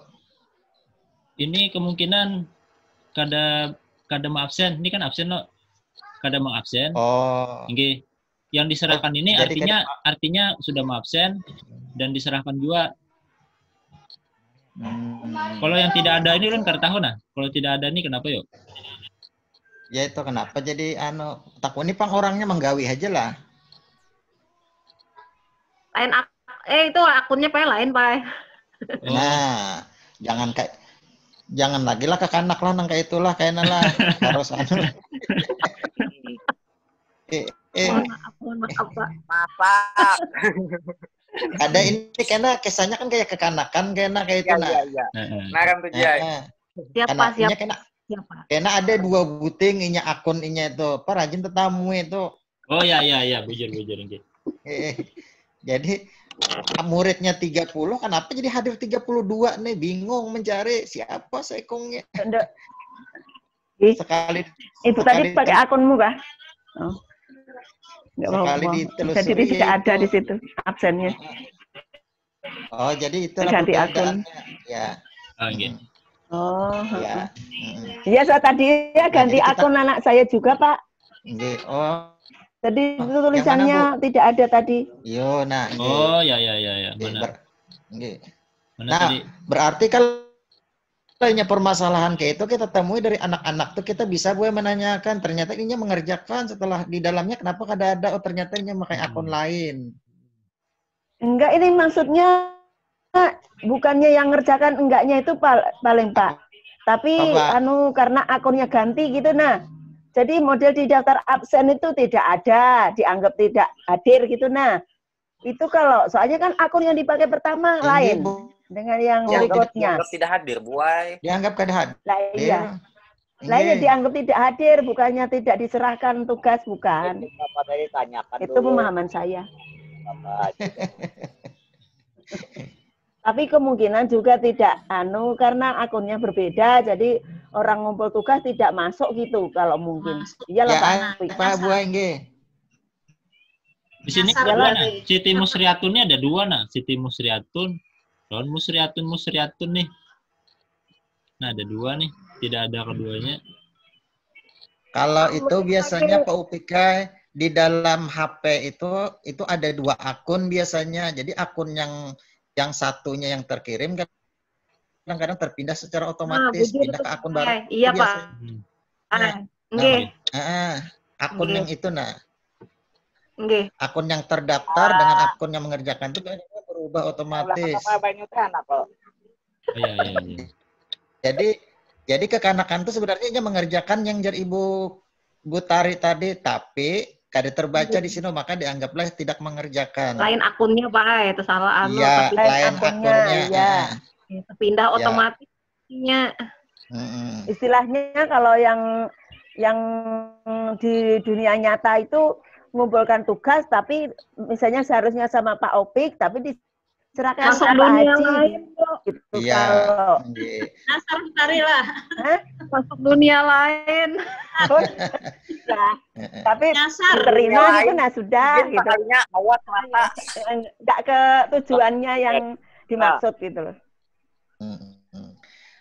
[SPEAKER 2] Ini kemungkinan kada absen. Ini kan absen loh. Kada absen.
[SPEAKER 3] Oh.
[SPEAKER 2] Oke. Yang diserahkan ini artinya sudah absen dan diserahkan juga. Kalau yang tidak ada ini kan kada tahu nah. Kalau tidak ada ini kenapa yuk?
[SPEAKER 3] Ya itu kenapa jadi takut ini pang orangnya menggawi aja lah.
[SPEAKER 8] Lain itu akunnya Pak lain Pak.
[SPEAKER 3] Nah, jangan lagi lah ke kanak lah nang kayak itulah kayaknya lah harus
[SPEAKER 8] Maaf Pak.
[SPEAKER 3] Ada ini kayaknya kesannya kan kayak kekanakan kayaknya kayak itu
[SPEAKER 6] Iya. Nah kan tuh
[SPEAKER 8] Siapa?
[SPEAKER 3] Kayaknya ada 2 buting inya akun inya itu. Pak rajin tetamu itu.
[SPEAKER 2] Oh ya bujur gitu.
[SPEAKER 3] Jadi muridnya 30, kenapa jadi hadir 32 nih? Bingung mencari siapa sekongnya. Sekali.
[SPEAKER 8] Itu tadi pakai akunmu kah? Oh.
[SPEAKER 3] Sekali ditelusuri.
[SPEAKER 8] Jadi tidak ada di situ absennya.
[SPEAKER 3] Oh, jadi itu
[SPEAKER 8] ganti akun.
[SPEAKER 3] Ya.
[SPEAKER 2] Oh, gitu.
[SPEAKER 8] Oh.
[SPEAKER 3] Ya.
[SPEAKER 8] Iya, saya tadi ya ganti akun anak saya juga, Pak.
[SPEAKER 3] Oh.
[SPEAKER 8] Jadi itu tulisannya tidak ada tadi.
[SPEAKER 3] Yo, nah.
[SPEAKER 2] Oh, ya. Benar.
[SPEAKER 3] Nah, berarti kalau permasalahan kayak itu kita temui dari anak-anak tuh kita bisa gue menanyakan ternyata ininya mengerjakan setelah di dalamnya kenapa kada ada ternyata ini pakai akun lain.
[SPEAKER 8] Enggak, ini maksudnya bukannya yang ngerjakan enggaknya itu paling Pak. Tapi karena akunnya ganti gitu jadi model di daftar absen itu tidak ada, dianggap tidak hadir gitu Itu kalau soalnya kan akun yang dipakai pertama lain dengan yang berikutnya.
[SPEAKER 6] Dianggap tidak hadir, buai.
[SPEAKER 3] Dianggap kada hadir.
[SPEAKER 8] Iya. Lainnya dianggap tidak hadir, bukannya tidak diserahkan tugas, bukan. Itu pemahaman saya. Tapi kemungkinan juga tidak karena akunnya berbeda, jadi orang ngumpul tugas tidak masuk gitu kalau mungkin. Iyalah
[SPEAKER 3] Pak Buai nggih.
[SPEAKER 2] Di sini Siti Musriatunnya ada 2 Siti Musriatun, lawan Musriatun nih. Nah, ada 2 nih, tidak ada keduanya. Kalau itu biasanya Pak Upikai di dalam HP itu ada 2 akun biasanya. Jadi akun yang satunya yang terkirim kan
[SPEAKER 3] kadang-kadang terpindah secara otomatis, pindah ke akun baru.
[SPEAKER 8] Iya, Pak.
[SPEAKER 3] Akun yang itu
[SPEAKER 8] Nggih.
[SPEAKER 3] Akun yang terdaftar dengan akun yang mengerjakan itu biasanya berubah otomatis. Jadi kekanakan itu sebenarnya dia mengerjakan yang jadi Ibu Tari tadi, tapi kada terbaca di sini, maka dianggaplah tidak mengerjakan.
[SPEAKER 8] Lain akunnya Pak, itu salah
[SPEAKER 3] Iya, lain akunnya.
[SPEAKER 8] Ya. Pindah otomatisnya. Istilahnya kalau yang di dunia nyata itu mengumpulkan tugas, tapi misalnya seharusnya sama Pak Opik, tapi diserahkan
[SPEAKER 1] masuk
[SPEAKER 8] Pak
[SPEAKER 1] dunia
[SPEAKER 8] Haji.
[SPEAKER 1] lain,
[SPEAKER 8] Gitu.
[SPEAKER 3] Iya.
[SPEAKER 1] Nasar Tari lah. Masuk dunia lain.
[SPEAKER 8] Tapi terima gitu, nah sudah gitu.
[SPEAKER 6] Awat mata.
[SPEAKER 8] Nggak ke tujuannya yang dimaksud gitu loh.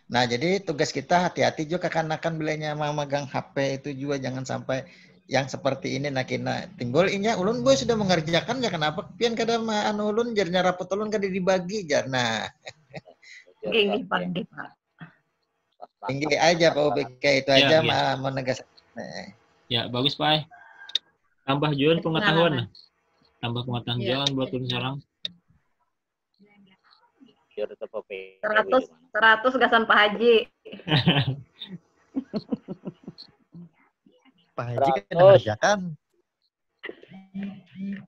[SPEAKER 3] Nah, jadi tugas kita hati-hati juga kekanakan bilanya mau megang HP itu juga jangan sampai yang seperti ini nakina timbul inya ulun boy sudah mengerjakan ya kenapa pian kada anu ulun jarnya rapot ulun kada dibagi jarna.
[SPEAKER 1] Nggih, Pak.
[SPEAKER 3] Tinggi aja Pak OBK itu aja menegas.
[SPEAKER 2] Ya, bagus Pak. Tambah jual pengetahuan. Tambah pengetahuan buat ulun sekarang.
[SPEAKER 1] 100 gasan Pak Haji.
[SPEAKER 3] Pak Haji kan mengerjakan.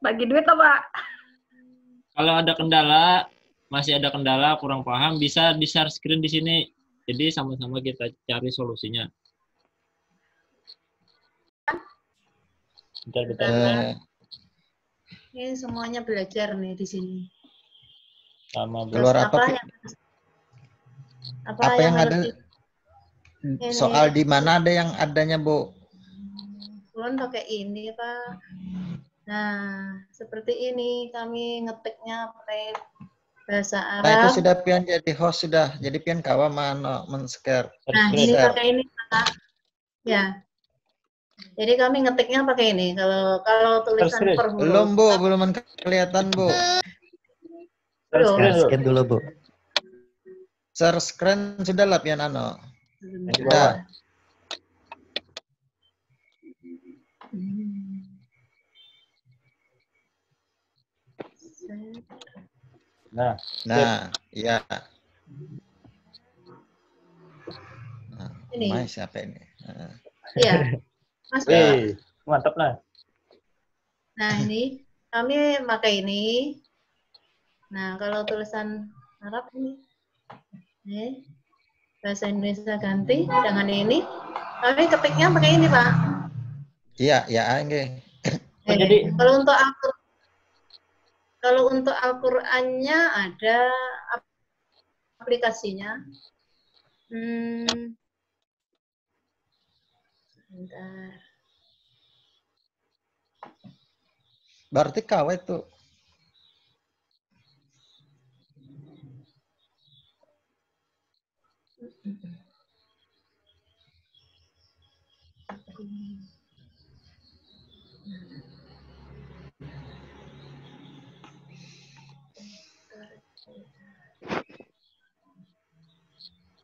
[SPEAKER 1] Bagi duit toh, Pak.
[SPEAKER 2] Kalau ada kendala, masih ada kendala kurang paham, bisa di-share screen di sini. Jadi sama-sama kita cari solusinya. Bentar.
[SPEAKER 1] Ini semuanya belajar nih di sini.
[SPEAKER 2] Sama
[SPEAKER 3] keluar apa yang ada soal di mana ada yang adanya Bu?
[SPEAKER 1] Ulun pakai ini Pak. Nah seperti ini kami ngetiknya pakai bahasa Arab.
[SPEAKER 3] Nah itu sudah pian jadi host sudah, jadi pian kawa men-share.
[SPEAKER 1] Nah ini pakai ini Pak. Ya. Jadi kami ngetiknya pakai ini. Kalau tulisan per huruf.
[SPEAKER 3] Belum Bu, belum kelihatan Bu.
[SPEAKER 9] Scan dulu Bu.
[SPEAKER 3] Share screen sudah lah pian Sudah. Nah, iya.
[SPEAKER 1] Ini.
[SPEAKER 3] Siapa ini?
[SPEAKER 1] Iya. Mas.
[SPEAKER 2] Mantap lah.
[SPEAKER 1] Nah, ini kami pakai ini. Nah, kalau tulisan Arab ini. Bahasa Indonesia ganti dengan ini. Kami ketiknya pakai ini, Pak.
[SPEAKER 3] Iya, ya, enggak.
[SPEAKER 2] Jadi
[SPEAKER 1] kalau untuk Al-Qur'annya ada aplikasinya. Bentar.
[SPEAKER 3] Berarti kawa itu.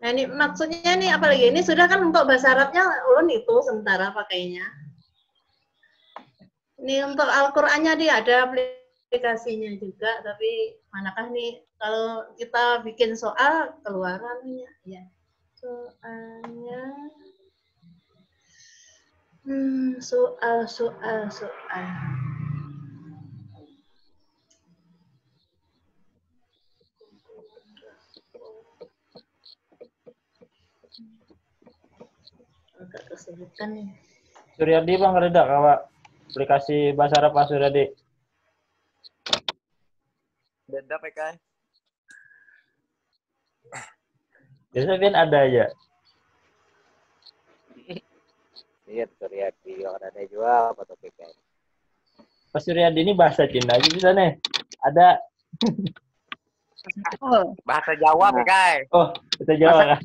[SPEAKER 1] Nah ini maksudnya nih apalagi ini sudah kan untuk bahasa Arabnya ulun itu sementara pakainya. Ini untuk Al-Qur'annya dia ada aplikasinya juga, tapi manakah nih kalau kita bikin soal keluarannya ya. Soalnya soal. Agak kesulitan nih.
[SPEAKER 2] Suryadi Bang Reda kawa aplikasi bahasa Arab Pak Suryadi.
[SPEAKER 6] Beda PK.
[SPEAKER 2] Biasanya kan ada aja.
[SPEAKER 6] Iya, Suryadi orang ada juga apa tuh PK.
[SPEAKER 2] Pak Suryadi ini bahasa Cina aja bisa nih. Ada.
[SPEAKER 6] Bahasa Jawa PK.
[SPEAKER 2] Oh, bahasa Jawa kan.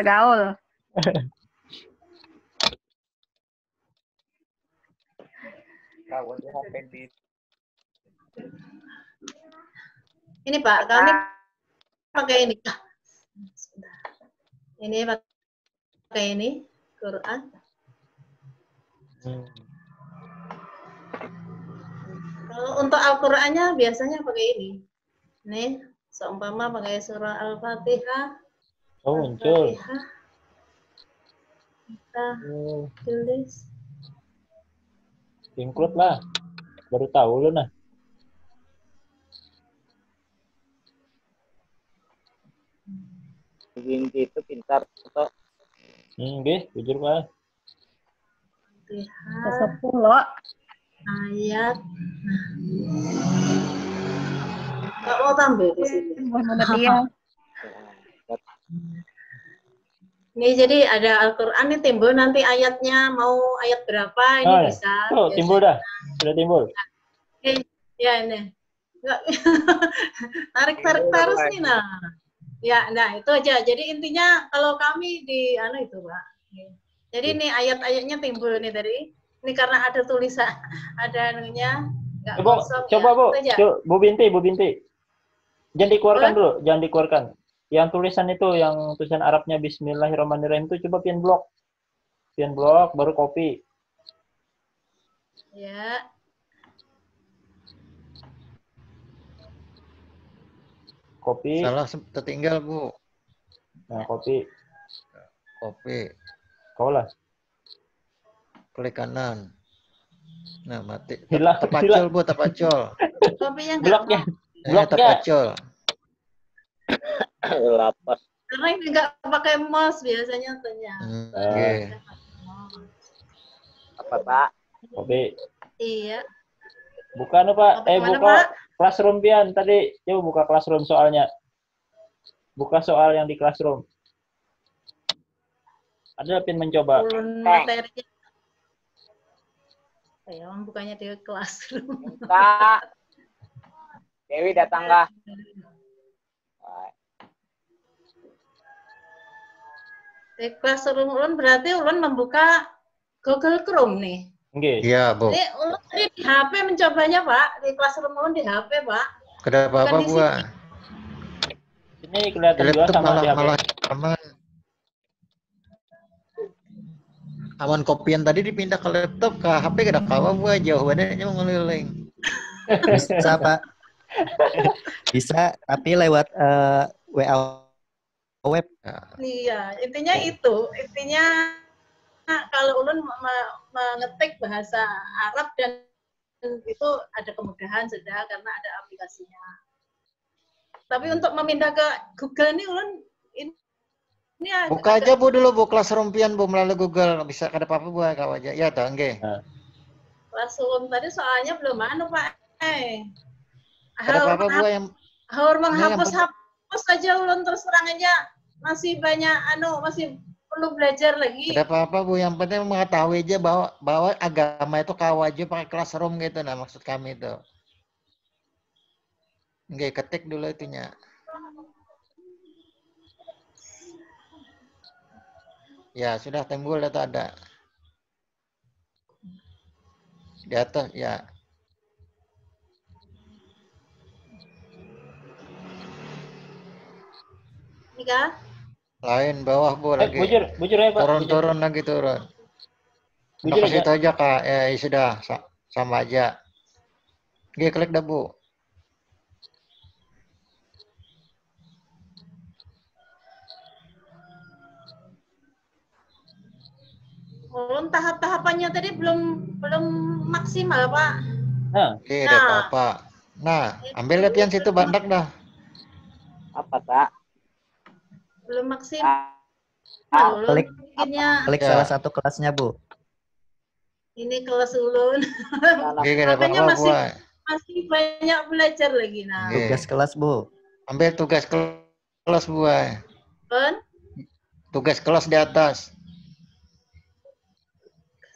[SPEAKER 1] Gaul. Ini Pak, kami pakai ini. Ini pakai ini Quran. Kalau untuk Al-Qur'annya biasanya pakai ini. Nih, seumpama pakai surah Al-Fatihah.
[SPEAKER 2] Oh, muncul.
[SPEAKER 1] Kita tulis.
[SPEAKER 2] Include lah. Baru tahu lu nah.
[SPEAKER 6] Inti itu pintar toh.
[SPEAKER 2] Nggih, jujur Pak.
[SPEAKER 8] Ke-10
[SPEAKER 1] ayat. Enggak mau tambah di sini. Ini jadi ada Al-Qur'an nih timbul nanti ayatnya mau ayat berapa ini bisa.
[SPEAKER 2] Tuh, timbul dah. Sudah timbul.
[SPEAKER 1] Ya ini. Tarik-tarik terus nih nah. Ya, nah itu aja. Jadi intinya kalau kami di itu, Pak. Jadi ini ayat-ayatnya timbul nih dari ini karena ada tulisan, ada anunya.
[SPEAKER 2] Coba Bu, Bu Binti. Jangan dikeluarkan dulu, jangan dikeluarkan. Yang tulisan itu, yang tulisan Arabnya Bismillahirrahmanirrahim itu coba pian blok. Pian blok, baru copy.
[SPEAKER 1] Ya.
[SPEAKER 3] Copy. Salah tertinggal, Bu.
[SPEAKER 2] Nah, copy.
[SPEAKER 3] Copy.
[SPEAKER 2] Kau lah.
[SPEAKER 3] Klik kanan. Nah, mati.
[SPEAKER 2] Hilang.
[SPEAKER 3] Terpacul, Bu, terpacul.
[SPEAKER 1] Copy-nya
[SPEAKER 2] bloknya.
[SPEAKER 3] Terpacul.
[SPEAKER 6] Lapas.
[SPEAKER 1] Karena ini nggak pakai mouse biasanya ternyata.
[SPEAKER 6] Apa, Pak?
[SPEAKER 2] Copy.
[SPEAKER 1] Iya.
[SPEAKER 2] Bukan, Pak. Buka Classroom pian tadi. Coba buka Classroom soalnya. Buka soal yang di Classroom. Ada pin mencoba.
[SPEAKER 1] Materinya. Ya, bukannya di Classroom.
[SPEAKER 6] Kak. Dewi datang kah?
[SPEAKER 1] Di Classroom ulun berarti ulun membuka Google Chrome nih.
[SPEAKER 3] Iya, Bu.
[SPEAKER 1] Ini ulun di HP mencobanya, Pak. Di Classroom ulun di HP, Pak.
[SPEAKER 3] Kenapa apa, Bu?
[SPEAKER 2] Ini kelihatan juga sama di HP.
[SPEAKER 3] Malah aman kopian tadi dipindah ke laptop, ke HP kada kawa, Bu. Jawabannya mengeliling.
[SPEAKER 9] Bisa, Pak. Bisa, tapi lewat WA web.
[SPEAKER 1] Iya, intinya itu. Intinya kalau ulun mengetik bahasa Arab dan itu ada kemudahan sudah karena ada aplikasinya. Tapi untuk memindah ke Google ini ulun ini
[SPEAKER 3] buka aja Bu dulu, Bu, Classroom pian, Bu, melalui Google. Bisa kada apa-apa, Bu, kau aja. Ya, toh, nggih.
[SPEAKER 1] Classroom tadi soalnya belum mana, Pak.
[SPEAKER 3] Kada apa-apa, Bu, yang
[SPEAKER 1] menghapus saja ulun terus terang aja. Masih banyak masih perlu belajar lagi.
[SPEAKER 3] Tidak apa-apa, Bu, yang penting mengetahui aja bahwa agama itu wajib pakai Classroom gitu. Nah, maksud kami itu. Nggak, ketik dulu itunya. Ya, sudah timbul itu ada. Di atas, ya.
[SPEAKER 1] Ini kah?
[SPEAKER 3] Lain bawah, Bu, lagi.
[SPEAKER 2] Bujur ya, Pak.
[SPEAKER 3] Turun lagi, turun. Udah kasih itu aja, Kak. Ya, sudah. Sama aja. Oke, klik dah, Bu.
[SPEAKER 1] Tahap-tahapannya tadi belum maksimal, Pak.
[SPEAKER 3] Tidak apa-apa. Nah, ambil lihat yang situ bandak dah.
[SPEAKER 6] Apa, Kak?
[SPEAKER 1] Belum maksimal.
[SPEAKER 9] Klik salah satu kelasnya, Bu.
[SPEAKER 1] Ini kelas ulun.
[SPEAKER 3] Makanya
[SPEAKER 1] masih banyak belajar lagi. Nah.
[SPEAKER 9] Tugas kelas, Bu.
[SPEAKER 3] Ambil tugas kelas, Bu. Tugas kelas di atas.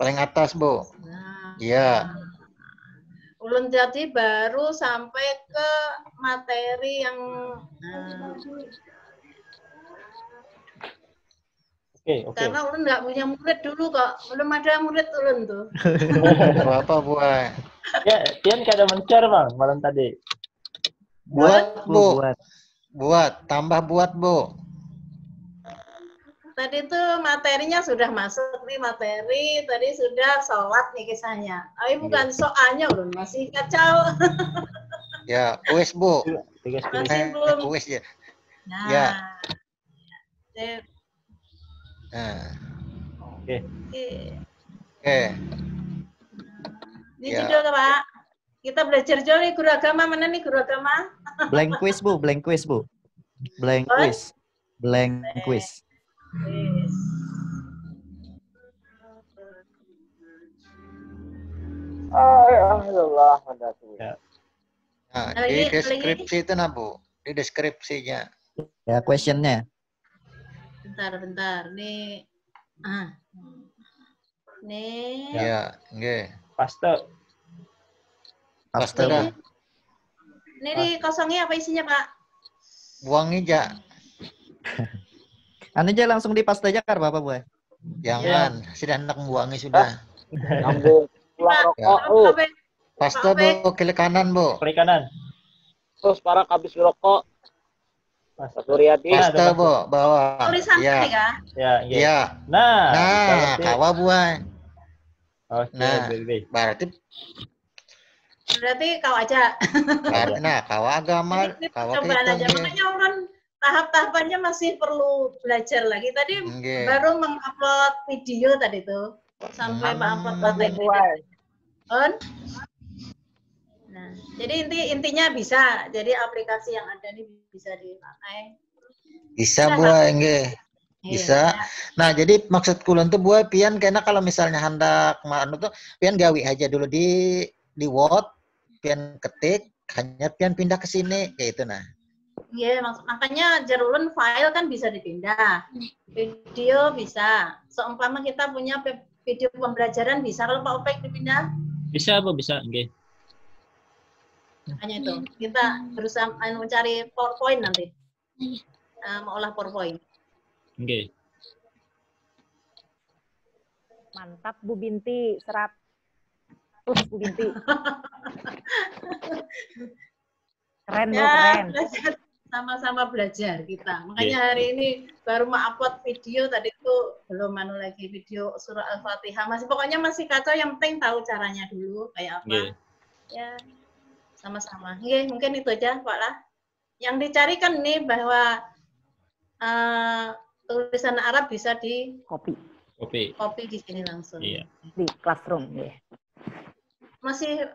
[SPEAKER 3] Paling atas, Bu. Iya.
[SPEAKER 1] Ulun jadi baru sampai ke materi yang
[SPEAKER 2] Oke.
[SPEAKER 1] Karena ulun nggak punya murid dulu kok. Belum ada murid ulun tuh.
[SPEAKER 3] Apa, Bu?
[SPEAKER 2] Ya, Tian kada mencar, Bang, malam tadi.
[SPEAKER 3] Buat, Bu. Buat. Tambah buat, Bu.
[SPEAKER 1] Tadi tuh materinya sudah masuk nih materi, tadi sudah sholat nih kisahnya. Tapi bukan soalnya loh, masih kacau.
[SPEAKER 3] Ya, kuis Bu.
[SPEAKER 1] Masih belum.
[SPEAKER 3] Kuis ya.
[SPEAKER 1] Nah.
[SPEAKER 3] Ya.
[SPEAKER 2] Nah. Oke.
[SPEAKER 3] Oke.
[SPEAKER 1] Ini judul Pak. Kita belajar jauh nih guru agama, mana nih guru agama?
[SPEAKER 9] Blank quiz Bu, blank quiz Bu. Blank quiz. Blank quiz.
[SPEAKER 6] Allah,
[SPEAKER 3] Nah, di deskripsi itu nah Bu, di deskripsinya.
[SPEAKER 9] Ya, questionnya.
[SPEAKER 1] Bentar. Nih. Nih.
[SPEAKER 3] Ya, nggih.
[SPEAKER 2] Paste.
[SPEAKER 3] Paste dah.
[SPEAKER 1] Ini dikosongi apa isinya, Pak?
[SPEAKER 3] Buang aja.
[SPEAKER 9] Anu aja langsung di paste aja kar Bapak Bu.
[SPEAKER 3] Jangan, sudah hendak membuangnya sudah.
[SPEAKER 6] Nyambung. Pulang rokok.
[SPEAKER 3] Paste Bu, klik kanan Bu.
[SPEAKER 2] Klik kanan.
[SPEAKER 6] Terus para habis rokok. Pak Suryadi.
[SPEAKER 3] Paste Bu, bawah.
[SPEAKER 1] Tulisan
[SPEAKER 3] ya.
[SPEAKER 1] Ya.
[SPEAKER 3] Iya. Nah, kawa buah. Nah, berarti
[SPEAKER 1] kau aja.
[SPEAKER 3] Nah, kawa agama, kawa
[SPEAKER 1] aja. Makanya orang tahap-tahapannya masih perlu belajar lagi. Tadi baru mengupload video tadi tuh sampai mengupload materi. Nah, jadi intinya bisa. Jadi aplikasi yang ada ini bisa dipakai.
[SPEAKER 3] Bisa buah nggih. Bisa. Nah, jadi maksud kulon tuh buah pian karena kalau misalnya hendak manu tuh pian gawi aja dulu di Word, pian ketik, hanya pian pindah ke sini kayak itu nah.
[SPEAKER 1] Iya, makanya jarulun file kan bisa dipindah. Video bisa. Seumpama kita punya video pembelajaran bisa kalau Pak Opek dipindah?
[SPEAKER 2] Bisa, Bu, bisa. Nggih.
[SPEAKER 1] Hanya itu. Kita berusaha mencari PowerPoint nanti. Mengolah PowerPoint.
[SPEAKER 2] Nggih.
[SPEAKER 11] Mantap Bu Binti, 100 Bu Binti. Keren Bu, keren.
[SPEAKER 1] Sama-sama belajar kita. Makanya hari ini baru upload video tadi tuh belum lagi video surah Al-Fatihah. Pokoknya masih kacau, yang penting tahu caranya dulu kayak apa. Ya, sama-sama. Mungkin itu aja Pak lah. Yang dicari kan nih bahwa tulisan Arab bisa di copy di sini langsung.
[SPEAKER 2] Iya.
[SPEAKER 11] Di classroom ya.
[SPEAKER 1] Masih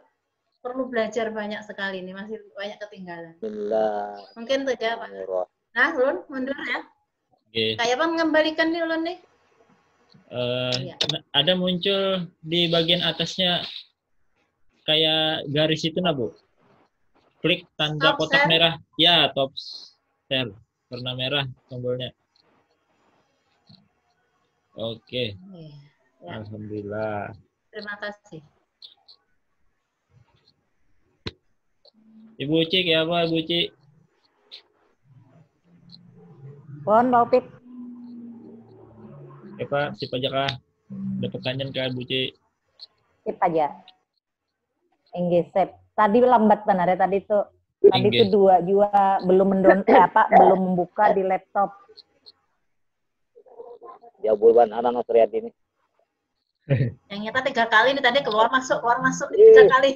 [SPEAKER 1] perlu belajar banyak sekali nih, masih banyak ketinggalan. Mungkin itu aja Pak. Nah, Lun, mundur ya. Kayak apa mengembalikan nih Lun nih?
[SPEAKER 2] Ada muncul di bagian atasnya kayak garis itu nah Bu. Klik tanda kotak merah. Ya, top share. Warna merah tombolnya. Oke. Ya. Alhamdulillah.
[SPEAKER 1] Terima kasih.
[SPEAKER 2] Ibu Cik ya apa Ibu Cik?
[SPEAKER 11] Pon Pak Opik.
[SPEAKER 2] Pak, sip aja kah? Ada pertanyaan kah Bu Cik?
[SPEAKER 11] Sip aja. Enggesep. Tadi lambat benar ya tadi tuh. Tadi tuh dua juga belum belum membuka di laptop.
[SPEAKER 6] Ya bulan anak Suryadi ini.
[SPEAKER 1] Yang nyata 3 kali nih tadi keluar masuk 3 kali.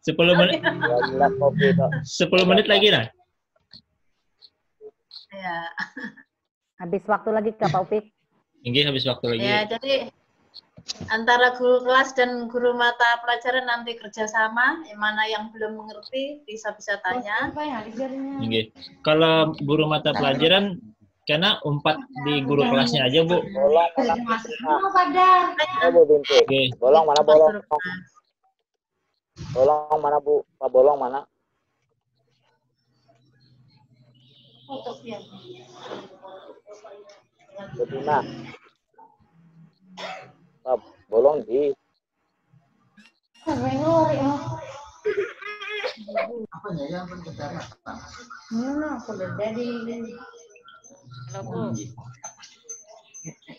[SPEAKER 2] 10 menit. 10 menit lagi nah.
[SPEAKER 1] Ya.
[SPEAKER 11] Habis waktu lagi Kak Taufik.
[SPEAKER 2] Nggih, habis waktu lagi.
[SPEAKER 1] Ya, jadi antara guru kelas dan guru mata pelajaran nanti kerjasama, yang mana yang belum mengerti bisa tanya.
[SPEAKER 2] Nggih. Kalau guru mata pelajaran karena umpat di guru kelasnya aja Bu.
[SPEAKER 6] Bolong mana bolong? Bolong mana Bu? Pak Bolong mana? Betina. Pak Bolong di.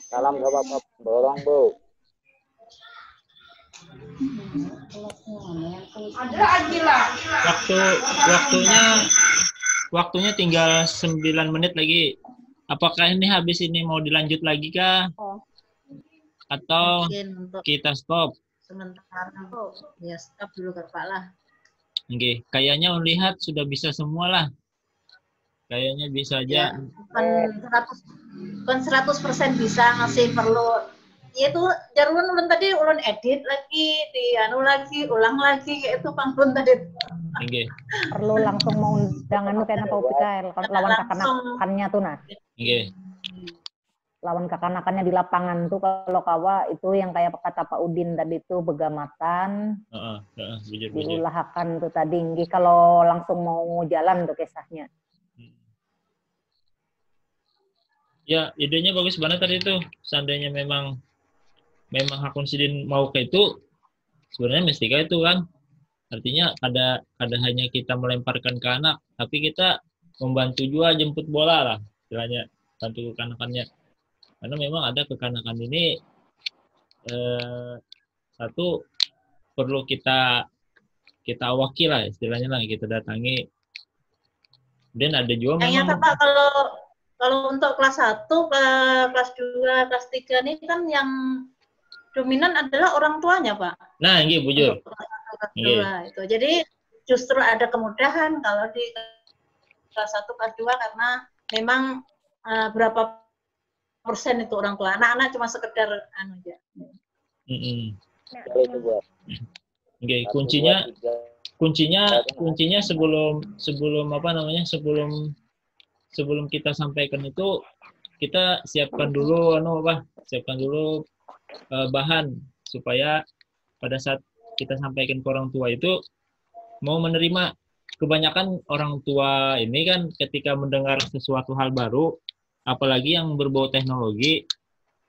[SPEAKER 6] Salam ke Pak Bolong Bu.
[SPEAKER 2] Waktunya tinggal 9 menit lagi. Apakah ini habis ini mau dilanjut lagi kah? Atau kita stop?
[SPEAKER 1] Sementara ya stop dulu Pak lah.
[SPEAKER 2] Oke, kayaknya lihat sudah bisa semua lah. Kayaknya bisa aja.
[SPEAKER 1] Kan 100% bisa, masih perlu. Itu jarun ulun tadi ulun edit lagi, ulang lagi kayak itu pangpun tadi.
[SPEAKER 2] Oke.
[SPEAKER 11] Perlu langsung mau undangan kayak apa Upika lawan kakanakannya tuh nah.
[SPEAKER 2] Oke.
[SPEAKER 11] Lawan kakanakannya di lapangan tuh kalau kawa itu yang kayak kata Pak Udin tadi tuh begamatan. Diulahakan tuh tadi. Kalau langsung mau jalan tuh kisahnya.
[SPEAKER 2] Ya, idenya bagus banget tadi tuh. Seandainya memang Hakun Sidin mau ke itu, sebenarnya mesti kayak itu kan. Artinya ada hanya kita melemparkan ke anak, tapi kita membantu juga jemput bola lah, istilahnya bantu kekanakannya. Karena memang ada kekanakan ini satu perlu kita awaki lah, istilahnya lah kita datangi. Dan ada juga
[SPEAKER 1] memang. Pak, kalau untuk kelas 1, kelas 2, kelas 3 ini kan yang dominan adalah orang tuanya, Pak.
[SPEAKER 2] Nah, iya, bujur.
[SPEAKER 1] Itu. Jadi justru ada kemudahan kalau di kelas 1, kelas 2 karena memang berapa persen itu orang tua. Anak-anak cuma sekedar aja.
[SPEAKER 2] Oke, kuncinya sebelum apa namanya? Sebelum kita sampaikan itu kita siapkan dulu bahan supaya pada saat kita sampaikan ke orang tua itu mau menerima. Kebanyakan orang tua ini kan ketika mendengar sesuatu hal baru, apalagi yang berbau teknologi,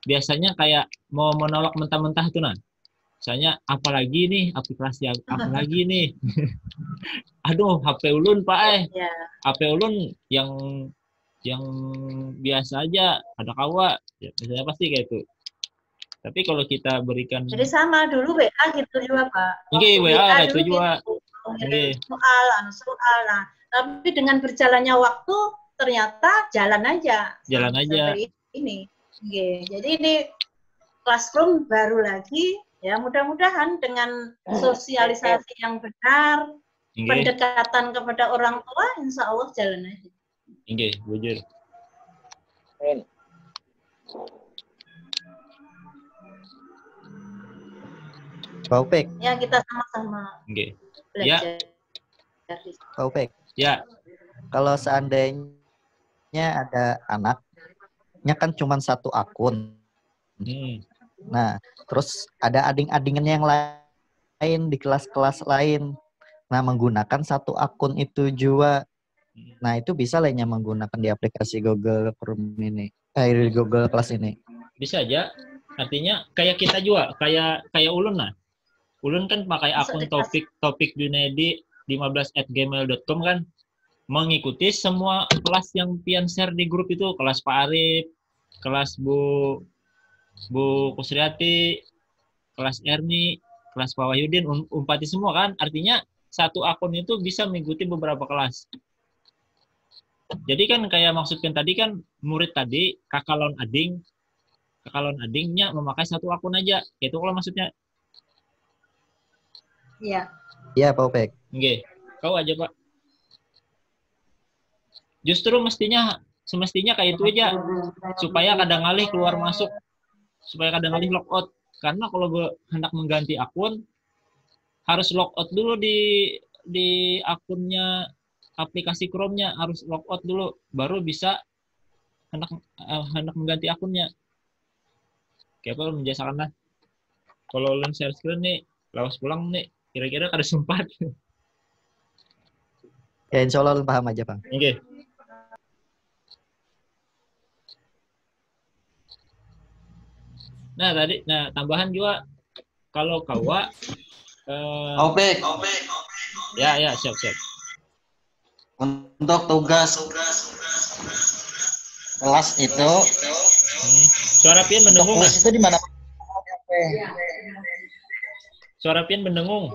[SPEAKER 2] biasanya kayak mau menolak mentah-mentah itu nah. Misalnya apalagi nih aplikasi apalagi nih. Aduh, HP ulun Pak HP ulun yang biasa aja, ada kawa, ya, misalnya pasti kayak itu. Tapi kalau kita berikan...
[SPEAKER 1] Jadi sama dulu WA gitu juga, Pak.
[SPEAKER 2] Oke, WA itu juga.
[SPEAKER 1] Soal. Nah, tapi dengan berjalannya waktu, ternyata jalan aja.
[SPEAKER 2] Seperti
[SPEAKER 1] ini. Oke, jadi ini classroom baru lagi. Ya, mudah-mudahan dengan sosialisasi yang benar, pendekatan kepada orang tua, insya Allah jalan aja.
[SPEAKER 2] Oke, bujur.
[SPEAKER 9] Paupek.
[SPEAKER 1] Ya, kita sama-sama
[SPEAKER 2] belajar.
[SPEAKER 9] Paupek.
[SPEAKER 2] Ya.
[SPEAKER 9] Kalau seandainya ada anaknya kan cuma satu akun. Nah, terus ada ading-adingan yang lain di kelas-kelas lain. Nah, menggunakan satu akun itu juga. Nah, itu bisa lainnya menggunakan di aplikasi Google Chrome ini. Google Class ini.
[SPEAKER 2] Bisa aja. Artinya kayak kita juga, kayak Ulun lah. Ulun kan pakai akun topik Junedi 15@gmail.com kan, mengikuti semua kelas yang pian share di grup itu, kelas Pak Arif, kelas Bu Kusriati, kelas Erni, kelas Pak Wahyudin, umpati semua kan. Artinya satu akun itu bisa mengikuti beberapa kelas. Jadi kan kayak maksudkan tadi kan murid tadi kakak lawan adingnya memakai satu akun aja. Itu kalau maksudnya.
[SPEAKER 1] Iya.
[SPEAKER 9] Iya, Pak Opek.
[SPEAKER 2] Oke. Kau aja, Pak. Justru semestinya kayak itu aja supaya kadang alih keluar masuk, supaya kadang alih logout. Karena kalau hendak mengganti akun harus logout dulu di akunnya, aplikasi Chrome-nya harus logout dulu, baru bisa hendak mengganti akunnya. Kayak apa menjelaskan lah. Kalau ulun share screen nih, lawas pulang nih, kira-kira kada sempat.
[SPEAKER 9] Ya, insya Allah ulun paham aja, Bang.
[SPEAKER 2] Oke. Nah, tambahan juga kalau kawa
[SPEAKER 3] Opek.
[SPEAKER 2] Ya, siap.
[SPEAKER 3] Untuk tugas kelas itu
[SPEAKER 2] suara pian mendengung.
[SPEAKER 3] Kelas itu di mana?
[SPEAKER 2] Suara pian mendengung.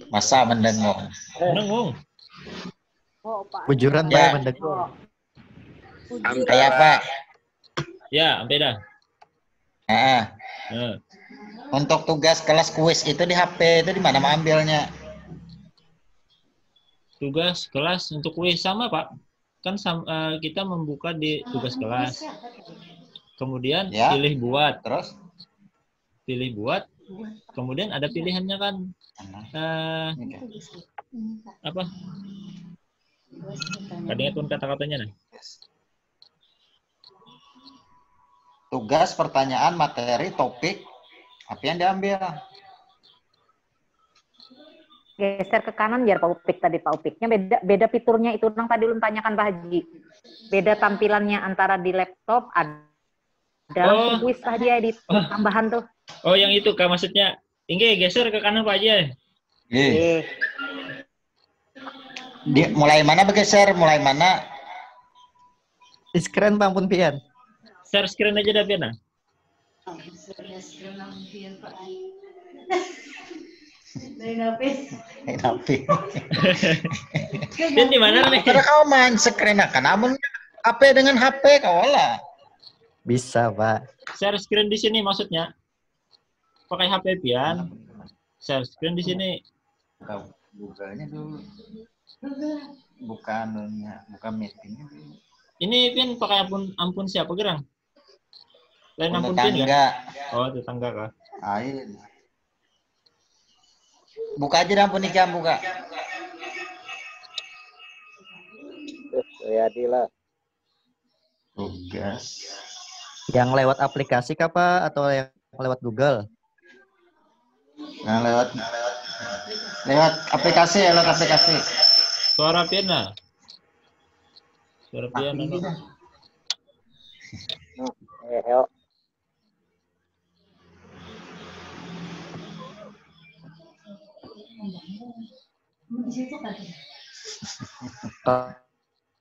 [SPEAKER 3] Masa mendengung?
[SPEAKER 2] Mendengung.
[SPEAKER 11] Oh, Pak.
[SPEAKER 9] Bujuran
[SPEAKER 3] Ya.
[SPEAKER 9] Pak Mendagri.
[SPEAKER 3] Kayak apa?
[SPEAKER 2] Ya, sampai dah.
[SPEAKER 3] Untuk tugas kelas kuis itu di HP itu di mana ambilnya?
[SPEAKER 2] Tugas kelas untuk kuis sama Pak. Kan kita membuka di tugas kelas. Kemudian pilih buat.
[SPEAKER 3] Terus?
[SPEAKER 2] Pilih buat. Kemudian ada pilihannya kan. Apa? Kadang itu kata-katanya nah.
[SPEAKER 3] Tugas, pertanyaan, materi, topik, apa yang diambil?
[SPEAKER 11] Geser ke kanan biar Pak Upik tadi Pak Upiknya beda fiturnya itu Nang tadi lu tanyakan Pak Haji. Beda tampilannya antara di laptop ada langsung kuis Pak Haji di tambahan tuh.
[SPEAKER 2] Oh, yang itu Kak maksudnya. Ingge geser ke kanan Pak Haji.
[SPEAKER 3] Mulai mana bergeser? Mulai mana?
[SPEAKER 9] Di screen Bang pun pian.
[SPEAKER 2] Share screen aja dah pian. Dan di mana nih?
[SPEAKER 3] Karena kau main screen kan, namun HP dengan HP kau lah.
[SPEAKER 9] Bisa Pak.
[SPEAKER 2] Share screen di sini maksudnya. Pakai HP pian. Share screen di sini.
[SPEAKER 3] Bukanya dulu. Bukan meetingnya dulu.
[SPEAKER 2] Ini pian pakai ampun siapa gerang? Lain ampun pian
[SPEAKER 3] enggak?
[SPEAKER 2] Oh, tetangga kah?
[SPEAKER 3] Air. Buka aja ampun ikan buka.
[SPEAKER 6] Ya Dila.
[SPEAKER 3] Tugas.
[SPEAKER 9] Yang lewat aplikasi kah Pak atau yang lewat Google?
[SPEAKER 3] Nah, lewat aplikasi ya, lewat aplikasi.
[SPEAKER 2] Suara piana. Suara piana.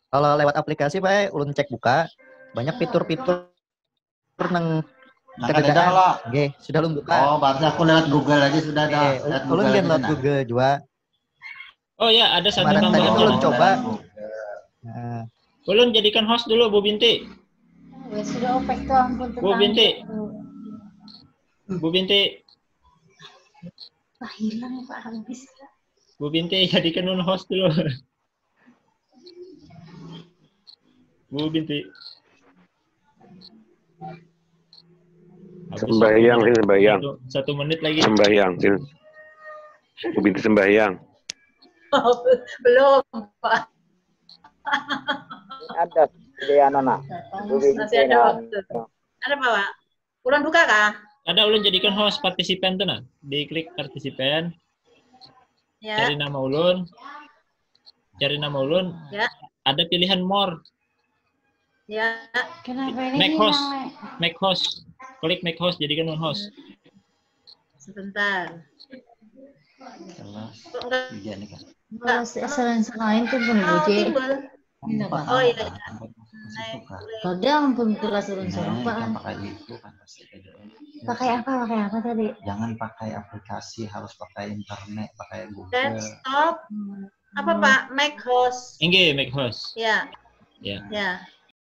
[SPEAKER 9] Kalau lewat aplikasi Pak, ulun cek buka banyak fitur-fitur nang
[SPEAKER 3] Nah,
[SPEAKER 9] sudah lu buka.
[SPEAKER 3] Oh, berarti aku lewat Google aja sudah ada.
[SPEAKER 9] Ulun kan lewat Google juga.
[SPEAKER 2] Oh ya, ada satu
[SPEAKER 9] Kemarin tadi ulun coba.
[SPEAKER 2] Nah. Ulun jadikan host dulu Bu Binti.
[SPEAKER 12] Ya sudah opek tuh ampun
[SPEAKER 2] Bu Binti. Bu Binti.
[SPEAKER 12] Pak hilang Pak habis.
[SPEAKER 2] Bu Binti jadikan host dulu. Bu Binti.
[SPEAKER 5] Sembahyang sih, sembahyang.
[SPEAKER 2] Satu menit lagi.
[SPEAKER 5] Sembahyang sih. Bu Binti sembahyang.
[SPEAKER 1] Belum Pak.
[SPEAKER 6] Ada di anak.
[SPEAKER 1] Masih ada waktu. Ada Pak? Ulun buka kah?
[SPEAKER 2] Ada, ulun jadikan host partisipan tuh nah. Diklik partisipan.
[SPEAKER 1] Ya.
[SPEAKER 2] Cari nama ulun.
[SPEAKER 1] Ya.
[SPEAKER 2] Ada pilihan more.
[SPEAKER 1] Ya.
[SPEAKER 12] Kenapa ini
[SPEAKER 2] Make host. Klik make host, jadikan host.
[SPEAKER 1] Sebentar.
[SPEAKER 12] Kalau selain lain tuh pun Buji. Oh iya. Tadi ampun kelas turun sorong Pak. Pakai apa tadi?
[SPEAKER 3] Jangan pakai aplikasi, harus pakai internet, pakai Google.
[SPEAKER 1] Desktop. Apa Pak? Make host.
[SPEAKER 2] Ingge make host.
[SPEAKER 1] Ya.
[SPEAKER 2] Ya.
[SPEAKER 1] Ya.